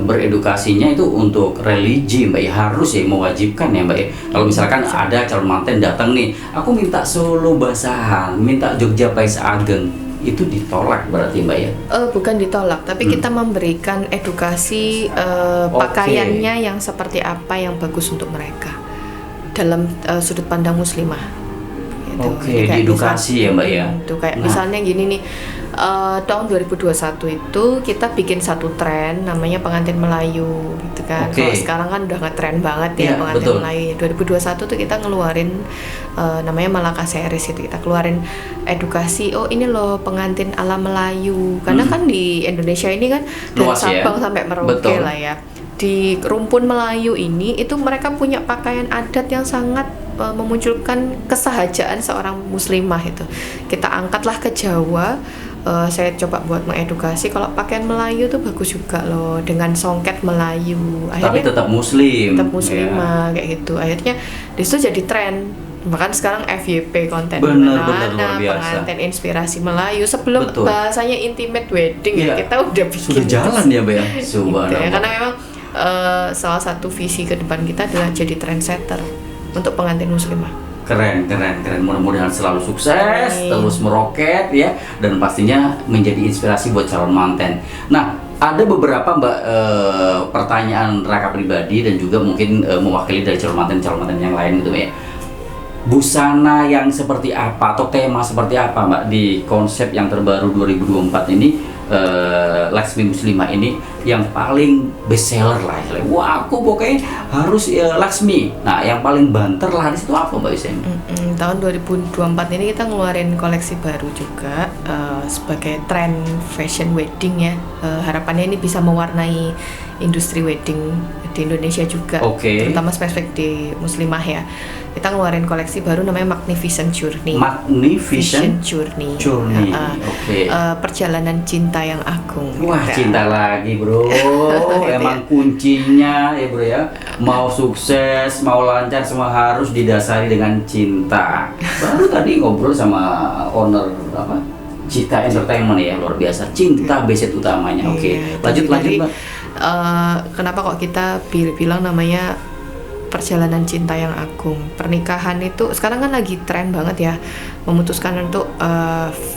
beredukasinya itu untuk religi Mbak ya, harus ya mewajibkan ya Mbak ya. Kalau misalkan ada calon manten datang nih, aku minta Solo Basahan, minta Jogja Pais Ageng, itu ditolak berarti Mbak ya. Bukan ditolak, tapi kita memberikan edukasi pakaiannya yang seperti apa yang bagus untuk mereka dalam sudut pandang muslimah. Gitu. Oke, Jadi kayak diedukasi ya, Mbak ya. Itu kayak Nah. misalnya gini nih, tahun 2021 itu kita bikin satu tren namanya pengantin Melayu gitu kan. Oke. Kalau sekarang kan udah ngetren banget ya Iya, pengantin betul. Melayu. 2021 tuh kita ngeluarin namanya Malaka Series itu, kita keluarin edukasi. Oh ini loh pengantin ala Melayu. Karena kan di Indonesia ini kan dari Luas ya. Sabang sampai Merauke Betul. lah ya. Di rumpun Melayu ini itu mereka punya pakaian adat yang sangat memunculkan kesahajaan seorang muslimah itu. Kita angkatlah ke Jawa. Saya coba buat mengedukasi kalau pakaian Melayu tuh bagus juga loh dengan songket Melayu. Tapi tetap muslim. tetap ya. muslimah kayak gitu. Akhirnya disitu jadi tren. Bahkan sekarang FYP konten Bener, mana-mana, luar biasa. pengantin inspirasi Melayu sebelum Betul. bahasanya intimate wedding ya, Iya. kita udah bikin Sudah jalan ya Mbak ya. gitu ya. Subhanallah. Karena memang salah satu visi ke depan kita adalah jadi trendsetter untuk pengantin muslimah. Keren. Mudah-mudahan selalu sukses, Amin. terus meroket ya, dan pastinya menjadi inspirasi buat calon manten. Nah, ada beberapa Mbak pertanyaan Raka pribadi dan juga mungkin mewakili dari calon manten yang lain gitu ya. Busana yang seperti apa atau tema seperti apa Mbak di konsep yang terbaru 2024 ini, Laksmi Muslimah ini yang paling best seller lah. Wah, aku pokoknya harus Laksmi. Nah, yang paling banter lah di situ apa Mbak Isem? Tahun 2024 ini kita ngeluarin koleksi baru juga sebagai tren fashion wedding ya. Harapannya ini bisa mewarnai industri wedding di Indonesia juga, Oke. terutama spesifik di muslimah ya. Kita ngeluarin koleksi baru namanya Magnificent Journey. Magnificent Journey. Journey. Uh-uh. Oke. Perjalanan cinta yang agung. Wah, gitu. cinta lagi bro. Emang kuncinya ya bro ya, mau sukses, mau lancar, semua harus didasari dengan cinta. Baru tadi ngobrol sama owner apa Cita Entertainment ya, luar biasa. Cinta basic utamanya. Oke, Iya, lanjut jadi, Mbak. kenapa kok kita bilang namanya perjalanan cinta yang agung? Pernikahan itu sekarang kan lagi tren banget ya, memutuskan untuk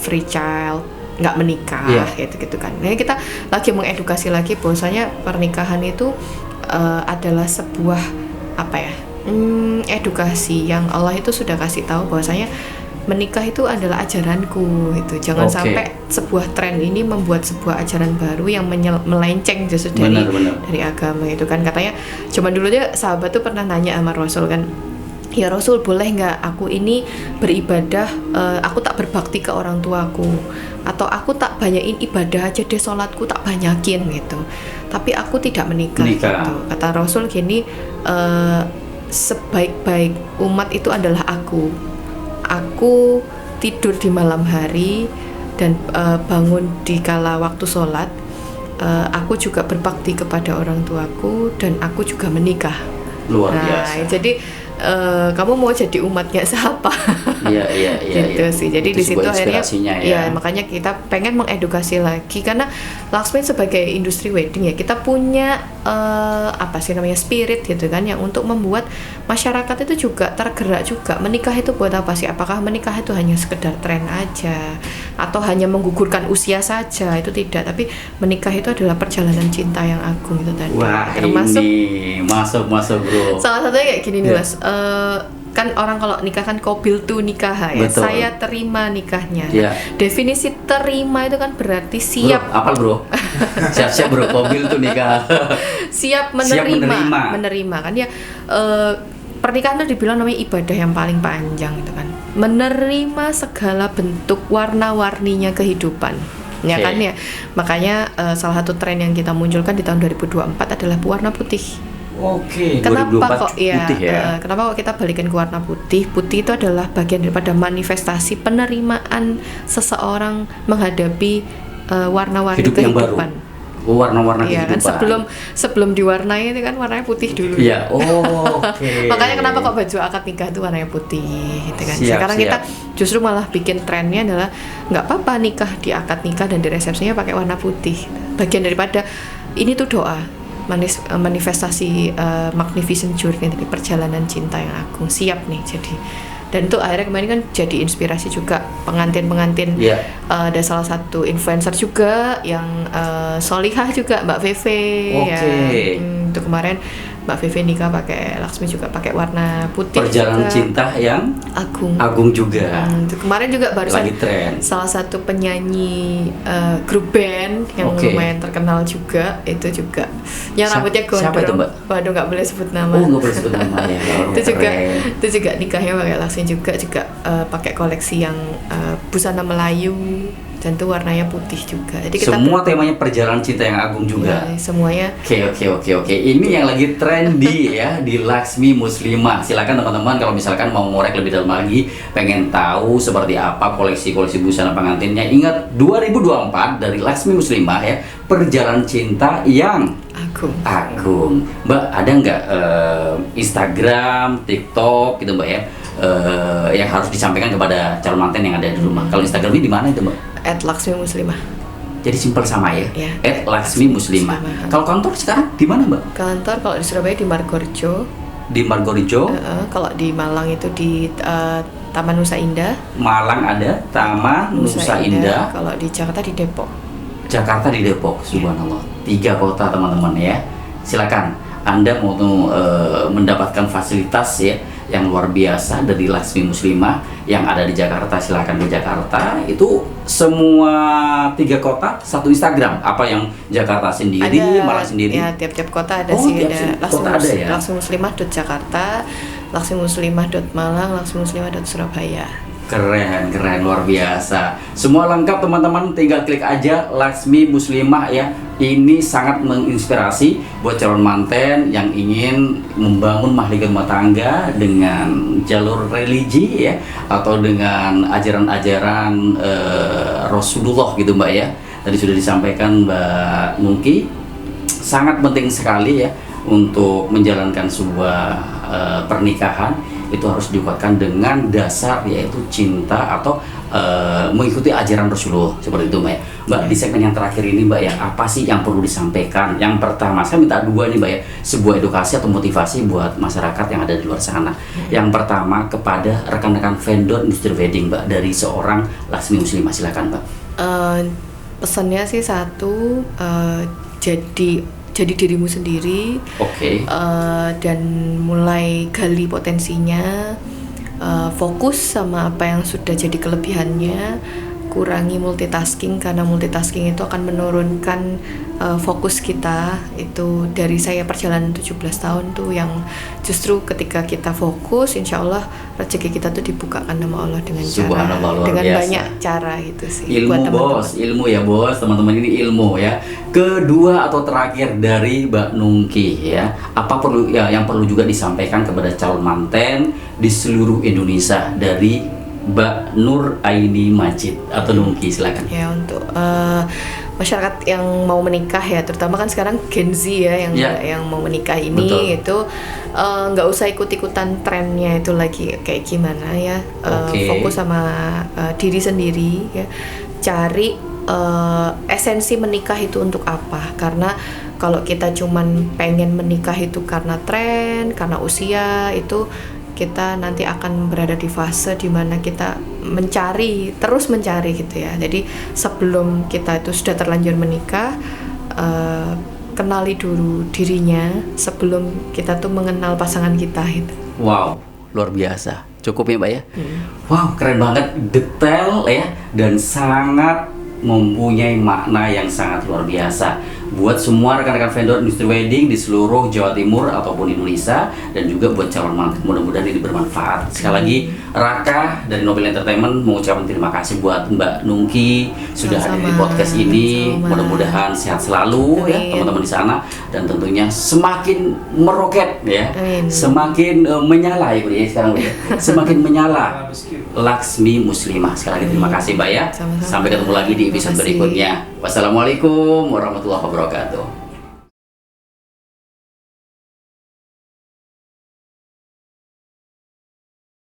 free child, nggak menikah, Iya. gitu kan. Jadi kita lagi mengedukasi lagi bahwasanya pernikahan itu adalah sebuah apa ya, edukasi yang Allah itu sudah kasih tahu bahwasanya menikah itu adalah ajaranku gitu. Jangan Oke. sampai sebuah tren ini membuat sebuah ajaran baru yang melenceng justru dari Benar. dari agama itu kan. Katanya zaman dulu aja sahabat tuh pernah nanya sama Rasul kan, ya Rasul, boleh nggak aku ini beribadah, aku tak berbakti ke orang tuaku, atau aku tak banyakin ibadah aja deh, sholatku tak banyakin gitu, tapi aku tidak menikah. Gitu. Kata Rasul gini, sebaik-baik umat itu adalah aku tidur di malam hari dan bangun di kala waktu sholat. Aku juga berbakti kepada orang tuaku dan aku juga menikah. Luar biasa. Jadi kamu mau jadi umatnya siapa? Iya. Gitu sih. Jadi itu di situ akhirnya ya, makanya kita pengen mengedukasi lagi, karena Laksmi sebagai industri wedding ya, kita punya spirit gitu kan, yang untuk membuat masyarakat itu juga tergerak juga. Menikah itu buat apa sih? Apakah menikah itu hanya sekedar tren aja atau hanya menggugurkan usia saja? Itu tidak, tapi menikah itu adalah perjalanan cinta yang agung itu tadi. Wah, termasuk ini masuk bro. Salah satunya kayak gini nih Mas, kan orang kalau nikah kan qabiltu nikah ya. Betul. Saya terima nikahnya. Yeah. Definisi terima itu kan berarti siap. Bro, apa bro? Siap bro, qabiltu nikah. Siap menerima kan ya. Pernikahan itu dibilang namanya ibadah yang paling panjang itu kan. Menerima segala bentuk warna-warninya kehidupan. Ya kan ya. Makanya salah satu tren yang kita munculkan di tahun 2024 adalah warna putih. Oke. Kenapa kok putih ya? Kenapa kok kita balikin ke warna putih? Putih itu adalah bagian daripada manifestasi penerimaan seseorang menghadapi warna-warni hidup kehidupan. Yang baru. Warna-warna kehidupan. Kan sebelum diwarnai itu kan warnanya putih dulu. Iya. Oke. Makanya kenapa kok baju akad nikah itu warnanya putih gitu kan. Sekarang kita justru malah bikin trennya adalah nggak apa-apa nikah di akad nikah dan di resepsinya pakai warna putih. Bagian daripada ini tuh doa manifestasi magnificent journey, dari perjalanan cinta yang agung. Siap nih jadi. Dan itu akhirnya kemarin kan jadi inspirasi juga pengantin-pengantin. Ada salah satu influencer juga yang solihah juga, Mbak Veve. Ya. Itu kemarin Mbak Veve nikah pakai, Laksmi juga pakai warna putih. Perjalanan juga. Cinta yang agung juga. Itu kemarin juga barusan salah satu penyanyi grup band yang lumayan terkenal juga, itu juga yang rambutnya gondrong. Siapa itu Mbak? Waduh, nggak boleh sebut nama. Nggak boleh sebut nama ya. itu juga nikahnya pakai Laksmi juga pakai koleksi yang busana Melayu. Dan itu warnanya putih juga. Jadi kita semua temanya perjalanan cinta yang agung juga. Ya, semuanya. Oke. Ini yang lagi trendy ya di Laksmi Muslimah. Silakan teman-teman kalau misalkan mau ngorek lebih dalam lagi, pengen tahu seperti apa koleksi-koleksi busana pengantinnya. Ingat 2024 dari Laksmi Muslimah ya, perjalanan cinta yang agung. Mbak, ada nggak Instagram, TikTok gitu Mbak ya? Yang harus disampaikan kepada calon manten yang ada di rumah. Kalau Instagramnya di mana itu Mbak? @laksmimuslimah. Jadi simpel sama ya. @laksmimuslimah. Kalau kantor sekarang di mana Mbak? Kantor kalau di Surabaya di Margorejo. Di Margorejo. Kalau di Malang itu di Taman Nusa Indah. Malang ada Taman Nusa Indah. Kalau di Jakarta di Depok. Jakarta di Depok, subhanallah. 3 kota teman-teman ya. Silakan Anda mau mendapatkan fasilitas ya yang luar biasa dari Laksmi Muslimah yang ada di Jakarta. Silakan di Jakarta. Itu semua 3 kota satu Instagram. Apa yang Jakarta sendiri, Malang sendiri? Ya, tiap-tiap kota ada sih. Ada laksmimuslimah.jakarta, laksmimuslimah.malang, laksmimuslimah.surabaya. Keren, luar biasa. Semua lengkap teman-teman, tinggal klik aja Laksmi Muslimah ya. Ini sangat menginspirasi buat calon manten yang ingin membangun mahligai rumah tangga dengan jalur religi ya, atau dengan ajaran-ajaran Rasulullah gitu Mbak ya. Tadi sudah disampaikan Mbak Nungki, sangat penting sekali ya untuk menjalankan sebuah pernikahan itu harus dikuatkan dengan dasar yaitu cinta atau mengikuti ajaran Rasulullah seperti itu Mbak ya. Mbak, di segmen yang terakhir ini Mbak ya, apa sih yang perlu disampaikan? Yang pertama, saya minta 2 nih Mbak ya, sebuah edukasi atau motivasi buat masyarakat yang ada di luar sana. Yang pertama kepada rekan-rekan vendor industri wedding Mbak, dari seorang Laksmi Muslimah, silakan Mbak. Pesannya sih satu, jadi dirimu sendiri. Dan mulai gali potensinya, fokus sama apa yang sudah jadi kelebihannya, kurangi multitasking, karena multitasking itu akan menurunkan fokus kita. Itu dari saya perjalanan 17 tahun tuh, yang justru ketika kita fokus, insya Allah rezeki kita tuh dibukakan sama Allah dengan Subhanallah, luar dengan biasa. banyak cara gitu sih. Ilmu buat teman-teman. bos, ilmu ya bos, teman-teman, ini ilmu ya. Kedua atau terakhir dari Mbak Nungki ya, apa perlu ya yang perlu juga disampaikan kepada calon manten di seluruh Indonesia dari Mbak Nur Aini Majid atau Nungki, silakan. Ya, untuk masyarakat yang mau menikah ya, terutama kan sekarang Gen Z ya yang mau menikah ini. Betul. Itu nggak usah ikut-ikutan trennya itu lagi kayak gimana ya. Oke. Fokus sama diri sendiri ya, cari esensi menikah itu untuk apa. Karena kalau kita cuman pengen menikah itu karena tren, karena usia, itu kita nanti akan berada di fase dimana kita terus mencari gitu ya. Jadi sebelum kita itu sudah terlanjur menikah, kenali dulu dirinya sebelum kita tuh mengenal pasangan kita gitu. Wow, luar biasa. Cukup ya Mbak ya? Wow, keren banget, detail ya, dan sangat mempunyai makna yang sangat luar biasa buat semua rekan-rekan vendor industri wedding di seluruh Jawa Timur ataupun Indonesia, dan juga buat calon manten. Mudah-mudahan ini bermanfaat. Sekali lagi, Raka dari Nobel Entertainment mengucapkan terima kasih buat Mbak Nungki sudah hadir di podcast ini. Sama-sama. Mudah-mudahan sehat selalu ya Amin. teman-teman di sana, dan tentunya semakin meroket ya, Amin. semakin menyala ya Bu ya, sekarang Bu ya. Semakin menyala Laksmi Muslimah. Sekali lagi terima kasih Mbak ya. Sama-sama. Sampai ketemu lagi di episode Terima kasih. berikutnya. Wassalamualaikum warahmatullahi wabarakatuh.